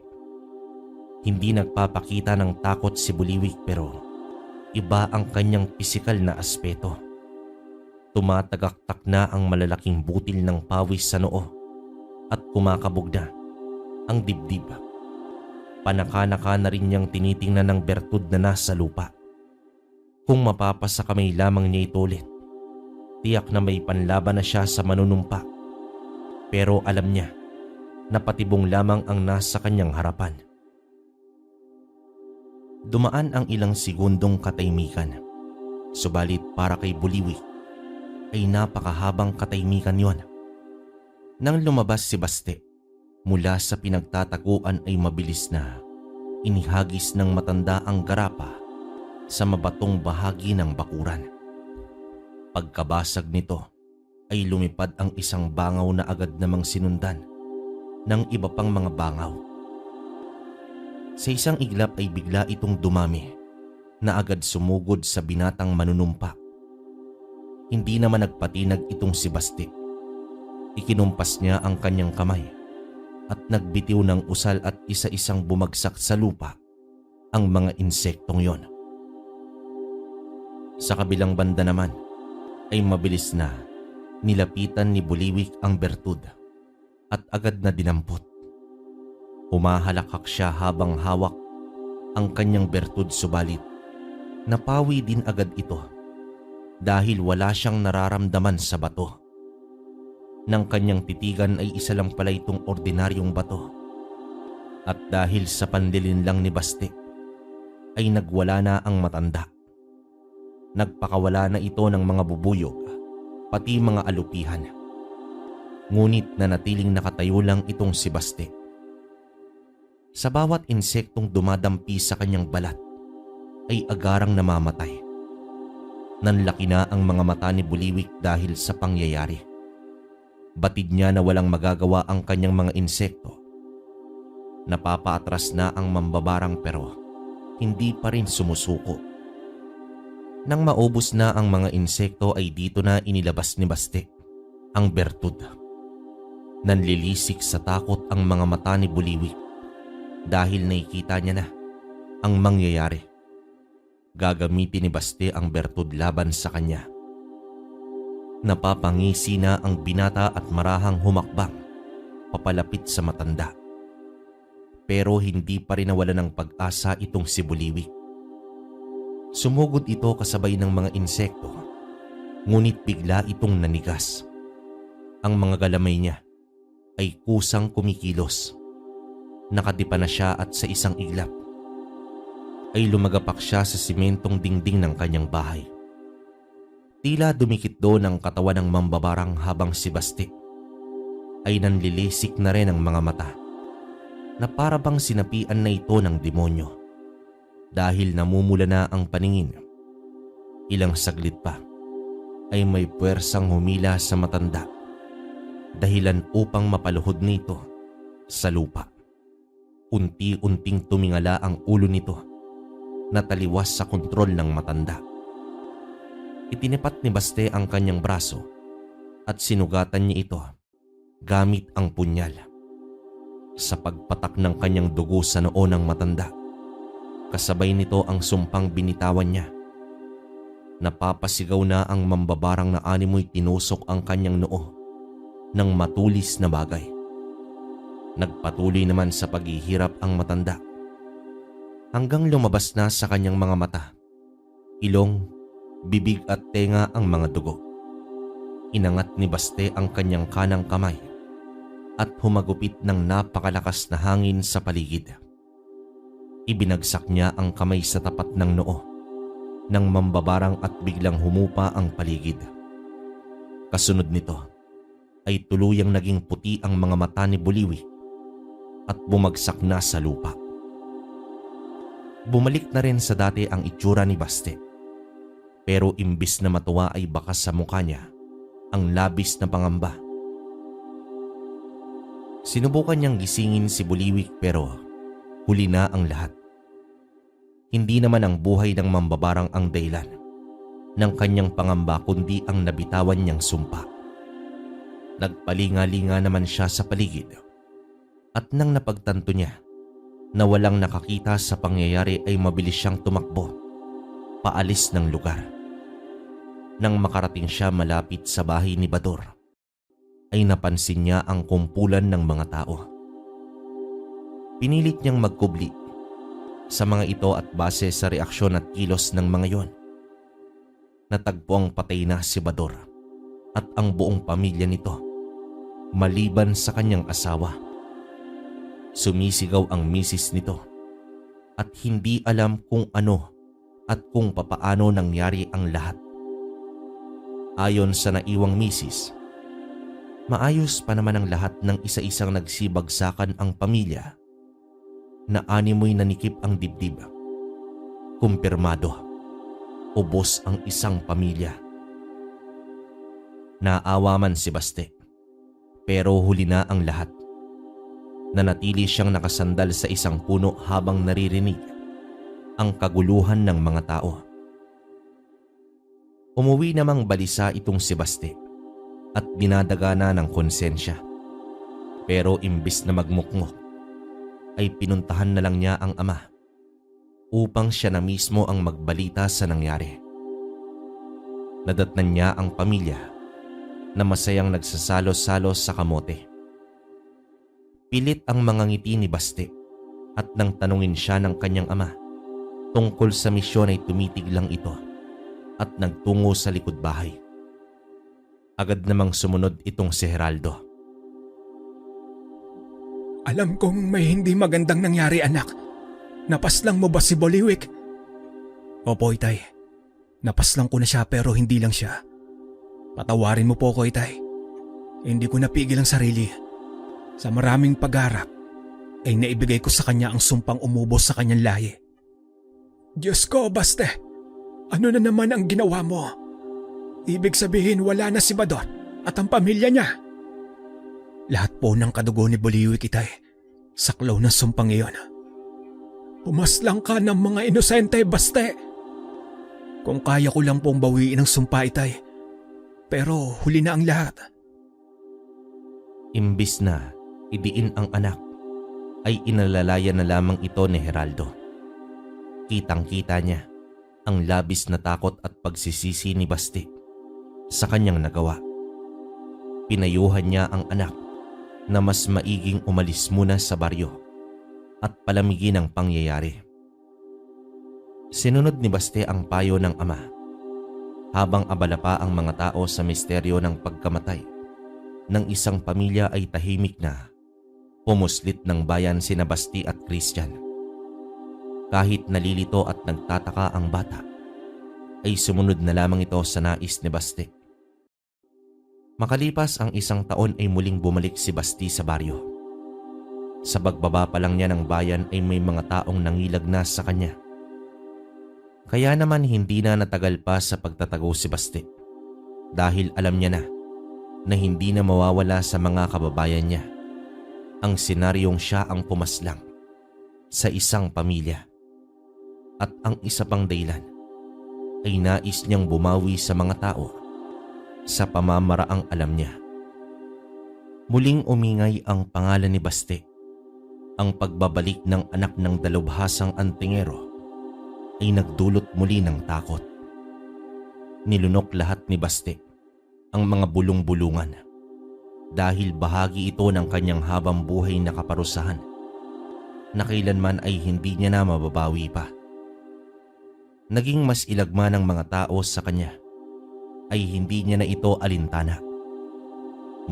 Hindi nagpapakita ng takot si Buliwik, pero iba ang kanyang pisikal na aspeto. Tumatagaktak na ang malalaking butil ng pawis sa noo at kumakabog na ang dibdib. Panaka-naka na rin niyang tinitingnan ng bertud na nasa lupa. Kung mapapasa kamay lamang niya ito ulit, tiyak na may panlaban na siya sa manunumpa. Pero alam niya na patibong lamang ang nasa kanyang harapan. Dumaan ang ilang segundong katahimikan, subalit para kay Buliwik ay napakahabang katahimikan yon. Nang lumabas si Basti mula sa pinagtataguan, ay mabilis na inihagis ng matanda ang garapa sa mabatong bahagi ng bakuran. Pagkabasag nito ay lumipad ang isang bangaw na agad namang sinundan ng iba pang mga bangaw. Sa isang iglap ay bigla itong dumami na agad sumugod sa binatang manunumpa. Hindi naman nagpatinag itong si Basti. Ikinumpas niya ang kanyang kamay at nagbitiw ng usal at isa-isang bumagsak sa lupa ang mga insektong yon. Sa kabilang banda naman ay mabilis na nilapitan ni Buliwik ang bertud at agad na dinampot. Humahalakak siya habang hawak ang kanyang bertud, subalit napawi din agad ito dahil wala siyang nararamdaman sa bato. Nang kanyang titigan ay isa lang pala itong ordinaryong bato. At dahil sa pandilin lang ni Baste, ay nagwala na ang matanda. Nagpakawala na ito ng mga bubuyog, pati mga alupihan. Ngunit nanatiling nakatayo lang itong si Baste. Sa bawat insektong dumadampi sa kanyang balat, ay agarang namamatay. Nanlaki na ang mga mata ni Buliwik dahil sa pangyayari. Batid niya na walang magagawa ang kanyang mga insekto. Napapaatras na ang mambabarang pero hindi pa rin sumusuko. Nang maubos na ang mga insekto ay dito na inilabas ni Baste ang bertud. Nanlilisik sa takot ang mga mata ni Buliwik dahil nakikita niya na ang mangyayari. Gagamitin ni Baste ang bertud laban sa kanya. Napapangisi na ang binata at marahang humakbang papalapit sa matanda. Pero hindi pa rin nawala ng pag-asa itong si Buliwik. Sumugod ito kasabay ng mga insekto, ngunit bigla itong nanigas. Ang mga galamay niya ay kusang kumikilos. Nakadipa na siya at sa isang iglap ay lumagapak siya sa simentong dingding ng kanyang bahay. Tila dumikit doon ang katawan ng mambabarang habang si Baste ay nanlilisik na rin ang mga mata na para bang sinapian na ito ng demonyo dahil namumula na ang paningin. Ilang saglit pa ay may puwersang humila sa matanda dahilan upang mapaluhod nito sa lupa. Unti-unting tumingala ang ulo nito na taliwas sa kontrol ng matanda. Itinipat ni Baste ang kanyang braso at sinugatan niya ito gamit ang punyal. Sa pagpatak ng kanyang dugo sa noo ng matanda, kasabay nito ang sumpang binitawan niya. Napapasigaw na ang mambabarang na animoy tinusok ang kanyang noo ng matulis na bagay. Nagpatuloy naman sa paghihirap ang matanda hanggang lumabas na sa kanyang mga mata, ilong, bibig at tenga ang mga dugo. Inangat ni Baste ang kanyang kanang kamay at humagupit ng napakalakas na hangin sa paligid. Ibinagsak niya ang kamay sa tapat ng noo ng mambabarang at biglang humupa ang paligid. Kasunod nito ay tuluyang naging puti ang mga mata ni Buliwik at bumagsak na sa lupa. Bumalik na rin sa dati ang itsura ni Baste. Pero imbis na matuwa ay bakas sa mukha niya ang labis na pangamba. Sinubukan niyang gisingin si Buliwik pero huli na ang lahat. Hindi naman ang buhay ng mambabarang ang dahilan ng kanyang pangamba kundi ang nabitawan niyang sumpa. Nagpalinga-linga naman siya sa paligid at nang napagtanto niya na walang nakakita sa pangyayari ay mabilis siyang tumakbo paalis ng lugar. Nang makarating siya malapit sa bahay ni Bador, ay napansin niya ang kumpulan ng mga tao. Pinilit niyang magkubli sa mga ito at base sa reaksyon at kilos ng mga yon, natagpuang patay na si Bador at ang buong pamilya nito maliban sa kanyang asawa. Sumisigaw ang misis nito at hindi alam kung ano at kung papaano nangyari ang lahat. Ayon sa naiwang misis, maayos pa naman ang lahat ng isa-isang nagsibagsakan ang pamilya na animoy nanikip ang dibdib. Kumpirmado, ubos ang isang pamilya. Naawa man si Baste, pero huli na ang lahat. Nanatili siyang nakasandal sa isang puno habang naririnig ang kaguluhan ng mga tao. Umuwi namang balisa itong si Baste at dinadagana ng konsensya. Pero imbis na magmukmok, ay pinuntahan na lang niya ang ama upang siya na mismo ang magbalita sa nangyari. Nadatnan niya ang pamilya na masayang nagsasalo-salo sa kamote. Pilit ang mga ngiti ni Baste at nang tanungin siya ng kanyang ama tungkol sa misyon ay tumitig lang ito at nagtungo sa likod bahay. Agad namang sumunod itong si Geraldo. Alam kong may hindi magandang nangyari, anak. Napaslang mo ba si Boliwick? Opo, Itay. Napaslang ko na siya pero hindi lang siya. Patawarin mo po ko, Itay. Hindi ko napigil ang sarili. Sa maraming pagharap, ay naibigay ko sa kanya ang sumpang umubos sa kanyang lahi. Diyos ko, Baste! Ano na naman ang ginawa mo? Ibig sabihin wala na si Bador at ang pamilya niya. Lahat po ng kadugo ni Boliwick, Itay, saklaw ng sumpang iyon. Pumaslang ka ng mga inosente, Baste! Kung kaya ko lang pong bawiin ang sumpa, Itay, pero huli na ang lahat. Imbis na idiin ang anak, ay inalalayan na lamang ito ni Geraldo. Kitang-kita niya ang labis na takot at pagsisisi ni Basti sa kanyang nagawa. Pinayuhan niya ang anak na mas maiging umalis muna sa baryo at palamigin ang pangyayari. Sinunod ni Basti ang payo ng ama habang abala pa ang mga tao sa misteryo ng pagkamatay ng isang pamilya ay tahimik na pumuslit ng bayan sina Basti at Christian. Kahit nalilito at nagtataka ang bata, ay sumunod na lamang ito sa nais ni Basti. Makalipas ang 1 taon ay muling bumalik si Basti sa baryo. Sa pagbaba pa lang niya ng bayan ay may mga taong nangilag na sa kanya. Kaya naman hindi na natagal pa sa pagtatago si Basti dahil alam niya na hindi na mawawala sa mga kababayan niya ang senaryong siya ang pumaslang sa isang pamilya. At ang isa pang dahilan ay nais niyang bumawi sa mga tao sa pamamaraang alam niya. Muling umingay ang pangalan ni Basti. Ang pagbabalik ng anak ng dalubhasang antingero ay nagdulot muli ng takot. Nilunok lahat ni Basti ang mga bulong-bulungan dahil bahagi ito ng kanyang habang buhay na kaparusahan na kailanman ay hindi niya na mababawi pa. Naging mas ilagma ng mga tao sa kanya ay hindi niya na ito alintana.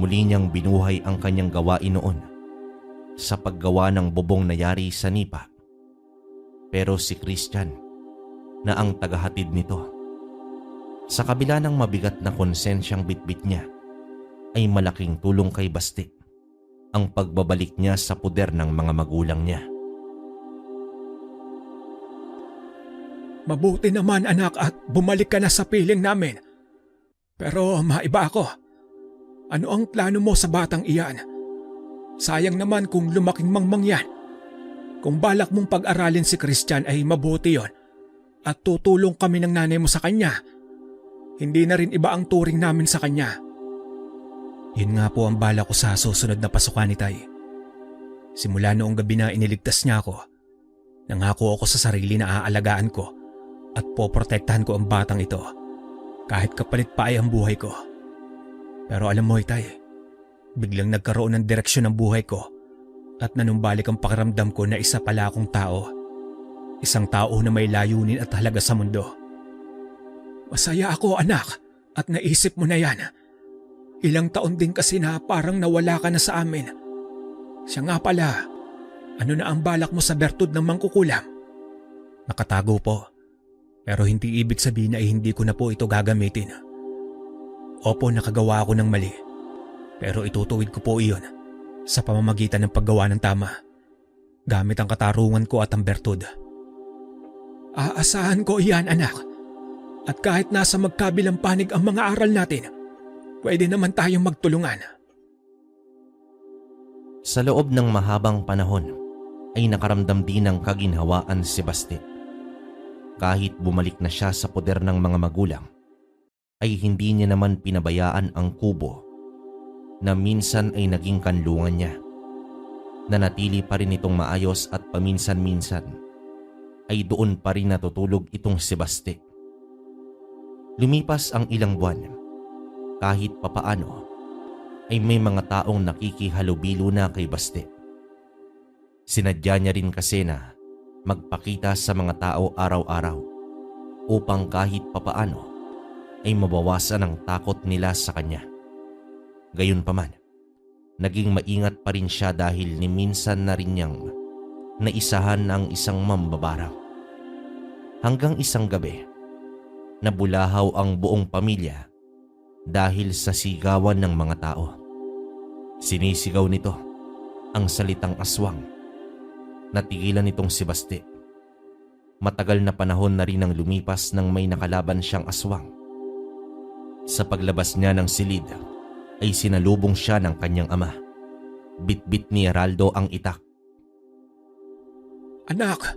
Muli niyang binuhay ang kanyang gawain noon sa paggawa ng bubong na yari sa nipa. Pero si Christian na ang tagahatid nito, sa kabila ng mabigat na konsensyang bitbit niya, ay malaking tulong kay Basti ang pagbabalik niya sa puder ng mga magulang niya. Mabuti naman, anak, at bumalik ka na sa piling namin. Pero maiba ako. Ano ang plano mo sa batang iyan? Sayang naman kung lumaking mangmang yan. Kung balak mong pag-aralin si Christian ay mabuti yon at tutulong kami ng nanay mo sa kanya. Hindi na rin iba ang turing namin sa kanya. Yun nga po ang bala ko sa susunod na pasukan ni Tay. Simula noong gabi na iniligtas niya ako, nangako ako sa sarili na aalagaan ko at poprotektahan ko ang batang ito kahit kapalit pa ay ang buhay ko. Pero alam mo, Itay, biglang nagkaroon ng direksyon ng buhay ko at nanumbalik ang pakiramdam ko na isa pala akong tao. Isang tao na may layunin at halaga sa mundo. Masaya ako, anak, at naisip mo na yan. Ilang taon din kasi na parang nawala ka na sa amin. Siya nga pala, ano na ang balak mo sa bertud ng mangkukulam? Nakatago po. Pero hindi ibig sabihin ay hindi ko na po ito gagamitin. Opo, nakagawa ako ng mali. Pero itutuwid ko po iyon sa pamamagitan ng paggawa ng tama, gamit ang katarungan ko at ang bertud. Aasahan ko iyan, anak. At kahit nasa magkabilang panig ang mga aral natin, pwede naman tayong magtulungan. Sa loob ng mahabang panahon ay nakaramdam din ng kaginhawaan si Basti. Kahit bumalik na siya sa poder ng mga magulang, ay hindi niya naman pinabayaan ang kubo na minsan ay naging kanlungan niya. Nanatili pa rin itong maayos at paminsan-minsan ay doon pa rin natutulog itong si Basti. Lumipas ang ilang buwan, kahit papaano ay may mga taong nakikihalubilo na kay Basti. Sinadya niya rin kasi na magpakita sa mga tao araw-araw upang kahit papaano ay mabawasan ang takot nila sa kanya. Gayunpaman, naging maingat pa rin siya dahil ni minsan na rin niyang naisahan ang isang mambabarang. Hanggang isang gabi, nabulahaw ang buong pamilya dahil sa sigawan ng mga tao. Sinisigaw nito ang salitang aswang. Natigilan nitong si Basti. Matagal na panahon na rin ang lumipas nang may nakalaban siyang aswang. Sa paglabas niya ng silid ay sinalubong siya ng kanyang ama. Bitbit ni Heraldo ang itak. Anak,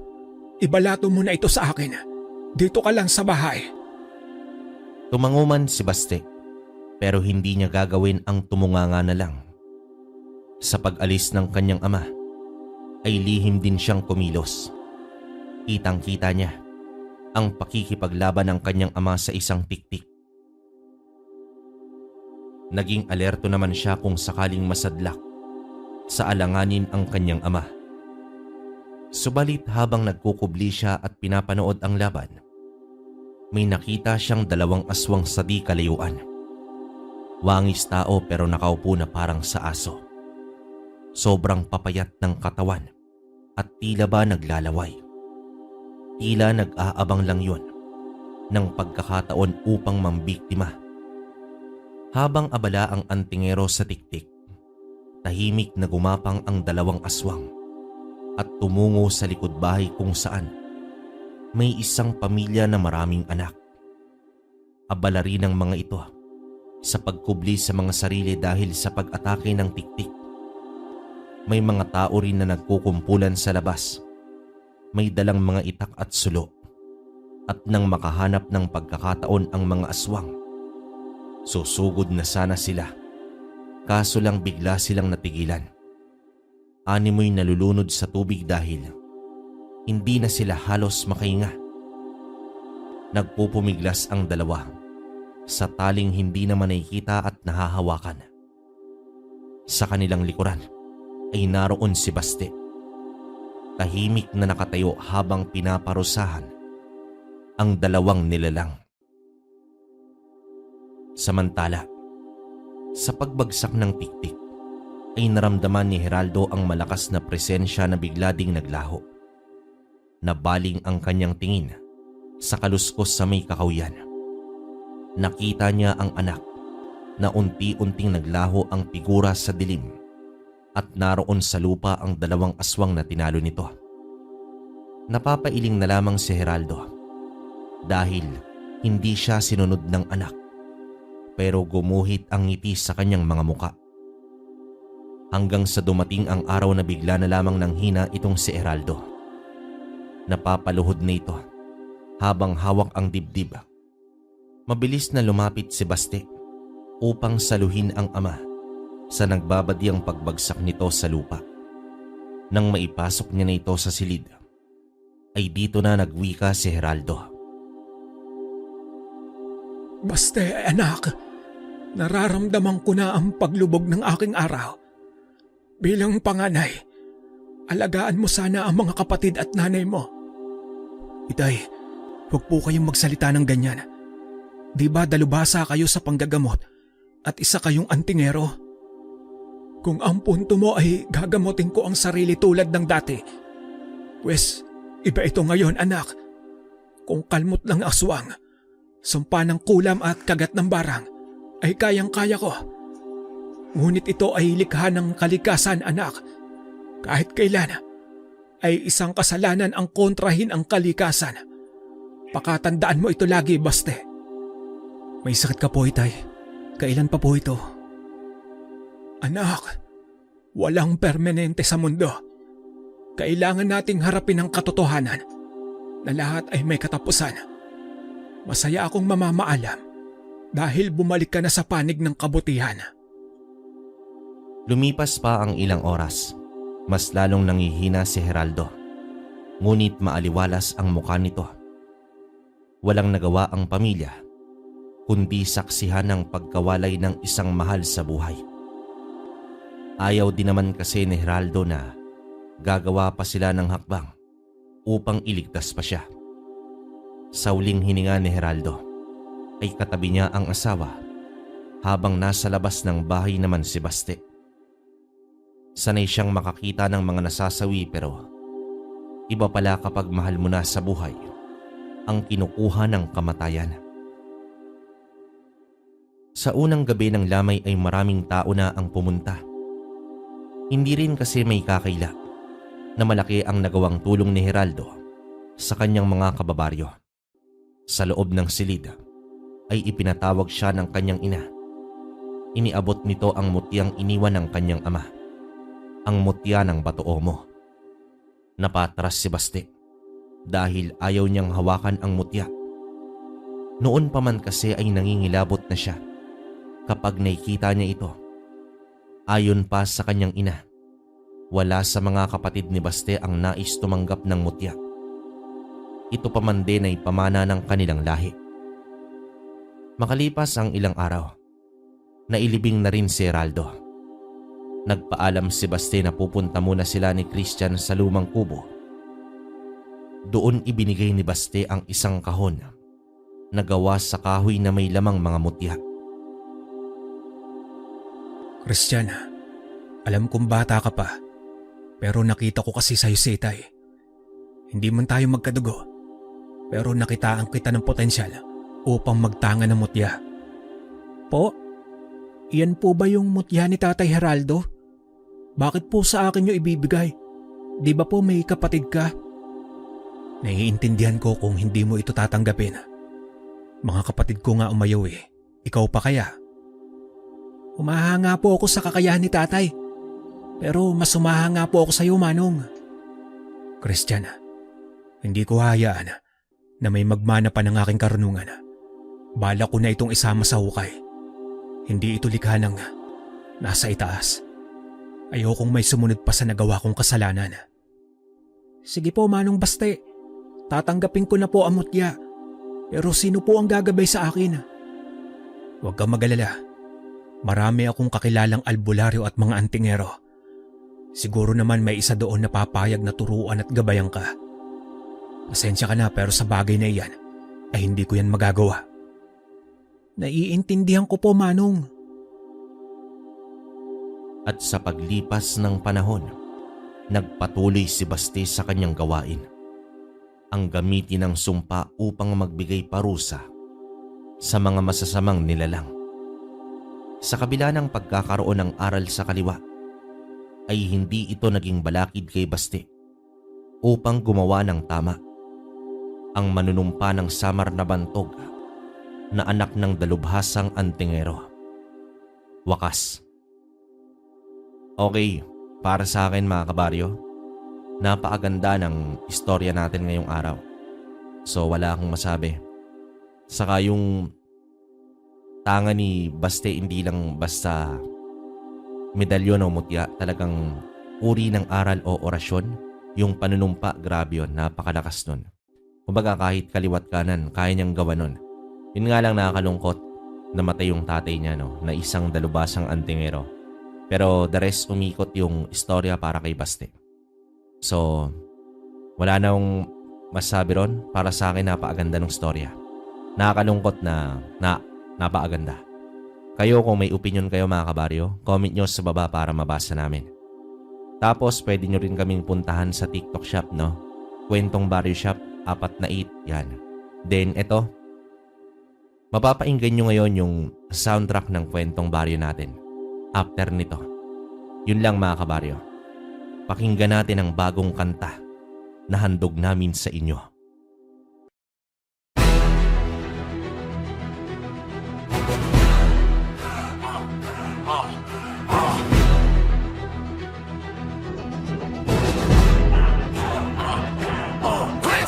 ibalato mo na ito sa akin. Dito ka lang sa bahay. Tumanguman si Basti pero hindi niya gagawin ang tumunganga na lang. Sa pag-alis ng kanyang ama ay lihim din siyang kumilos. Kitang-kita niya ang pakikipaglaban ng kanyang ama sa isang tiktik. Naging alerto naman siya kung sakaling masadlak sa alanganin ang kanyang ama. Subalit habang nagkukubli siya at pinapanood ang laban, may nakita siyang dalawang aswang sa di kalayuan. Wangis tao pero nakaupo na parang sa aso. Sobrang papayat ng katawan at tila ba naglalaway. Tila nag-aabang lang yun ng pagkakataon upang mambiktima. Habang abala ang antingero sa tiktik, tahimik na gumapang ang dalawang aswang at tumungo sa likod bahay kung saan may isang pamilya na maraming anak. Abala rin ang mga ito sa pagkubli sa mga sarili dahil sa pag-atake ng tiktik. May mga tao rin na nagkukumpulan sa labas. May dalang mga itak at sulo. At nang makahanap ng pagkakataon ang mga aswang, susugod na sana sila. Kaso lang bigla silang natigilan. Animoy nalulunod sa tubig dahil hindi na sila halos makahinga. Nagpupumiglas ang dalawa sa taling hindi naman nakikita at nahahawakan. Sa kanilang likuran ay naroon si Basti. Tahimik na nakatayo habang pinaparusahan ang dalawang nilalang. Samantala, sa pagbagsak ng tiktik ay naramdaman ni Heraldo ang malakas na presensya na bigla ding naglaho. Nabaling ang kanyang tingin sa kaluskos sa may kakawyan. Nakita niya ang anak na unti-unting naglaho ang figura sa dilim at naroon sa lupa ang dalawang aswang na tinalo nito. Napapailing na lamang si Heraldo dahil hindi siya sinunod ng anak pero gumuhit ang ngiti sa kanyang mga muka. Hanggang sa dumating ang araw na bigla na lamang ng hina itong si Heraldo. Napapaluhod na ito habang hawak ang dibdib. Mabilis na lumapit si Basti upang saluhin ang ama sa nagbabadyang pagbagsak nito sa lupa. Nang maipasok niya na ito sa silid, ay dito na nagwika si Heraldo. Basti, anak, nararamdaman ko na ang paglubog ng aking araw. Bilang panganay, alagaan mo sana ang mga kapatid at nanay mo. Itay, huwag po kayong magsalita ng ganyan. Di ba dalubhasa kayo sa panggagamot at isa kayong antingero? Kung ang punto mo ay gagamotin ko ang sarili tulad ng dati, wes, iba ito ngayon anak. Kung kalmot lang aswang, sumpa ng kulam at kagat ng barang, ay kayang-kaya ko. Ngunit ito ay likha ng kalikasan anak. Kahit kailan, ay isang kasalanan ang kontrahin ang kalikasan. Pakatandaan mo ito lagi, Basti. May sakit ka po, itay. Kailan pa po ito? Anak, walang permanente sa mundo. Kailangan nating harapin ang katotohanan na lahat ay may katapusan. Masaya akong mamamaalam dahil bumalik ka na sa panig ng kabutihan. Lumipas pa ang ilang oras. Mas lalong nangihina si Heraldo. Ngunit maaliwalas ang mukha nito. Walang nagawa ang pamilya kundi saksihan ng pagkawalay ng isang mahal sa buhay. Ayaw din naman kasi ni Heraldo na gagawa pa sila ng hakbang upang iligtas pa siya. Sa huling hininga ni Heraldo ay katabi niya ang asawa habang nasa labas ng bahay naman si Baste. Sanay siyang makakita ng mga nasasawi pero iba pala kapag mahal mo na sa buhay ang kinukuha ng kamatayan. Sa unang gabi ng lamay ay maraming tao na ang pumunta. Hindi rin kasi may kakaila na malaki ang nagawang tulong ni Geraldo sa kanyang mga kababaryo. Sa loob ng silid ay ipinatawag siya ng kanyang ina. Iniabot nito ang mutyang iniwan ng kanyang ama, ang mutya ng Bato-Omo. Napatras si Baste dahil ayaw niyang hawakan ang mutya. Noon pa man kasi ay nangingilabot na siya kapag nakikita niya ito. Ayon pa sa kanyang ina, wala sa mga kapatid ni Baste ang nais tumanggap ng mutya. Ito pa man din ay pamana ng kanilang lahi. Makalipas ang ilang araw, nailibing na rin si Geraldo. Nagpaalam si Baste na pupunta muna sila ni Christian sa lumang kubo. Doon ibinigay ni Baste ang isang kahon na gawa sa kahoy na may lamang mga mutya. Christian, alam kong bata ka pa, pero nakita ko kasi sa'yo si Itay. Hindi man tayo magkadugo, pero nakitaan kita ng potensyal upang magtanga ng mutya. Po, iyan po ba yung mutya ni Tatay Geraldo? Bakit po sa akin nyo ibibigay? Di ba po may kapatid ka? Naiintindihan ko kung hindi mo ito tatanggapin. Mga kapatid ko nga umayaw eh. Ikaw pa kaya? Umahanga po ako sa kakayahan ni Tatay. Pero mas umahanga po ako sa iyo, Manong. Christian, hindi ko hayaan na may magmana pa ng aking karunungan. Bala ko na itong isama sa hukay. Hindi ito likha ng nasa itaas. Ayokong may sumunod pa sa nagawa kong kasalanan. Sige po, Manong Baste. Tatanggapin ko na po ang mutya. Pero sino po ang gagabay sa akin? Huwag kang mag-alala. Marami akong kakilalang albularyo at mga antingero. Siguro naman may isa doon na papayag na turuan at gabayan ka. Pasensya ka na pero sa bagay na iyan ay hindi ko yan magagawa. Naiintindihan ko po, Manong. At sa paglipas ng panahon, nagpatuloy si Baste sa kanyang gawain. Ang gamitin ng sumpa upang magbigay parusa sa mga masasamang nilalang. Sa kabila ng pagkakaroon ng aral sa kaliwa, ay hindi ito naging balakid kay Baste upang gumawa ng tama. Ang manunumpa ng samar na bantog na anak ng dalubhasang antingero. Wakas. Okay, para sa akin mga kabaryo, napakaganda ng istorya natin ngayong araw. So wala akong masabi. Saka yung tanga ni Baste hindi lang basta medalyon o mutya, talagang uri ng aral o orasyon. Yung panunumpa, grabe yun, napakalakas nun. Kumbaga kahit kaliwat kanan, kaya niyang gawa nun. Yun nga lang nakakalungkot, namatay yung tatay niya, no, na isang dalubasang antingero. Pero the rest umikot yung istorya para kay Baste. So, wala na akong masabi ron. Para sa akin, napakaganda ng istorya. Nakakalungkot na napakaganda. Kayo kung may opinion kayo mga kabaryo, comment nyo sa baba para mabasa namin. Tapos pwede nyo rin kaming puntahan sa TikTok shop, no? Kwentong Baryo Shop, 4 yan. Then ito, mapapainggan nyo ngayon yung soundtrack ng Kwentong Baryo natin. After nito, yun lang mga kabaryo. Pakinggan natin ang bagong kanta na handog namin sa inyo.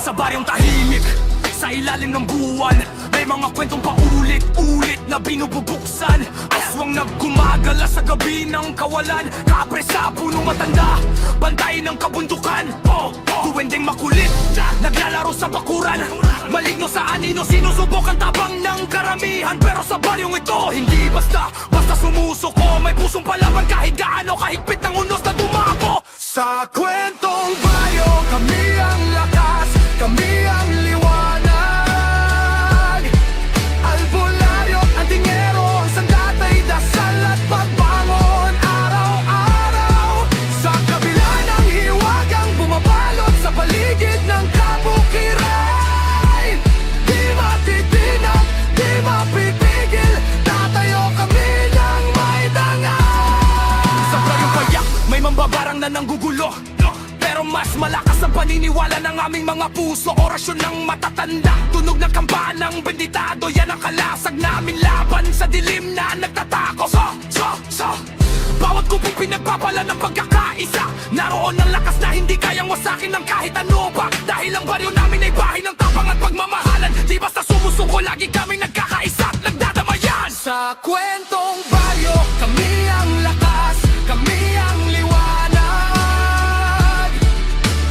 Sa baryong tahimik, sa ilalim ng buwan, may mga kwentong paulit-ulit na binububuksan. Aswang naggumagala sa gabi ng kawalan, kapre sa punong matanda, bantay ng kabundukan. Duwending makulit, naglalaro sa bakuran, maligno sa anino, sinusubok ang tabang ng karamihan. Pero sa baryong ito, hindi basta sumusuko. May pusong palaban kahit gaano kahigpit ng unos na dumako. Sa kwentong baryo, kami ang lakas, kami ang liwanag. Albularyo, antingero, ang sandata ng gugulo, pero mas malakas ang paniniwala ng aming mga puso. Orasyon ng matatanda, tunog ng kampanang benditado. Yan ang kalasag namin laban sa dilim na nagtatako. Bawat kupong pinagpapala ng pagkakaisa. Naroon ang lakas na hindi kayang wasakin ng kahit ano pa. Dahil ang baryo namin ay bahay ng tapang at pagmamahalan. Di basta sumusuko, lagi kaming nagkakaisa at nagdadamayan. Sa kwentong baryo, kami ang lakas, kami ang liwanag.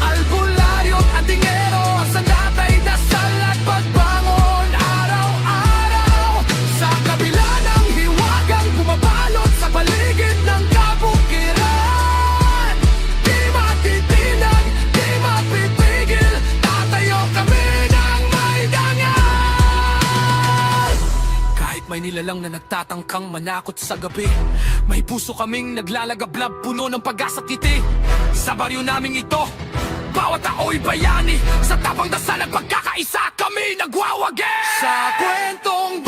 Albularyo at antingero, sa datay dasal at pagbangon araw-araw. Sa kabila ng hiwagang bumabalot sa paligid ng kabukiran. Di matitinag, di mapipigil, tatayo kami ng may dangal. Kahit may nilalang na nagtatangkang manakot sa gabi, may puso kaming naglalagablab, puno ng pag-asa at ngiti. Sa baryo naming ito, bawat tao'y bayani. Sa tapang dasal at pagkakaisa, kami nagwawagi. Sa kwentong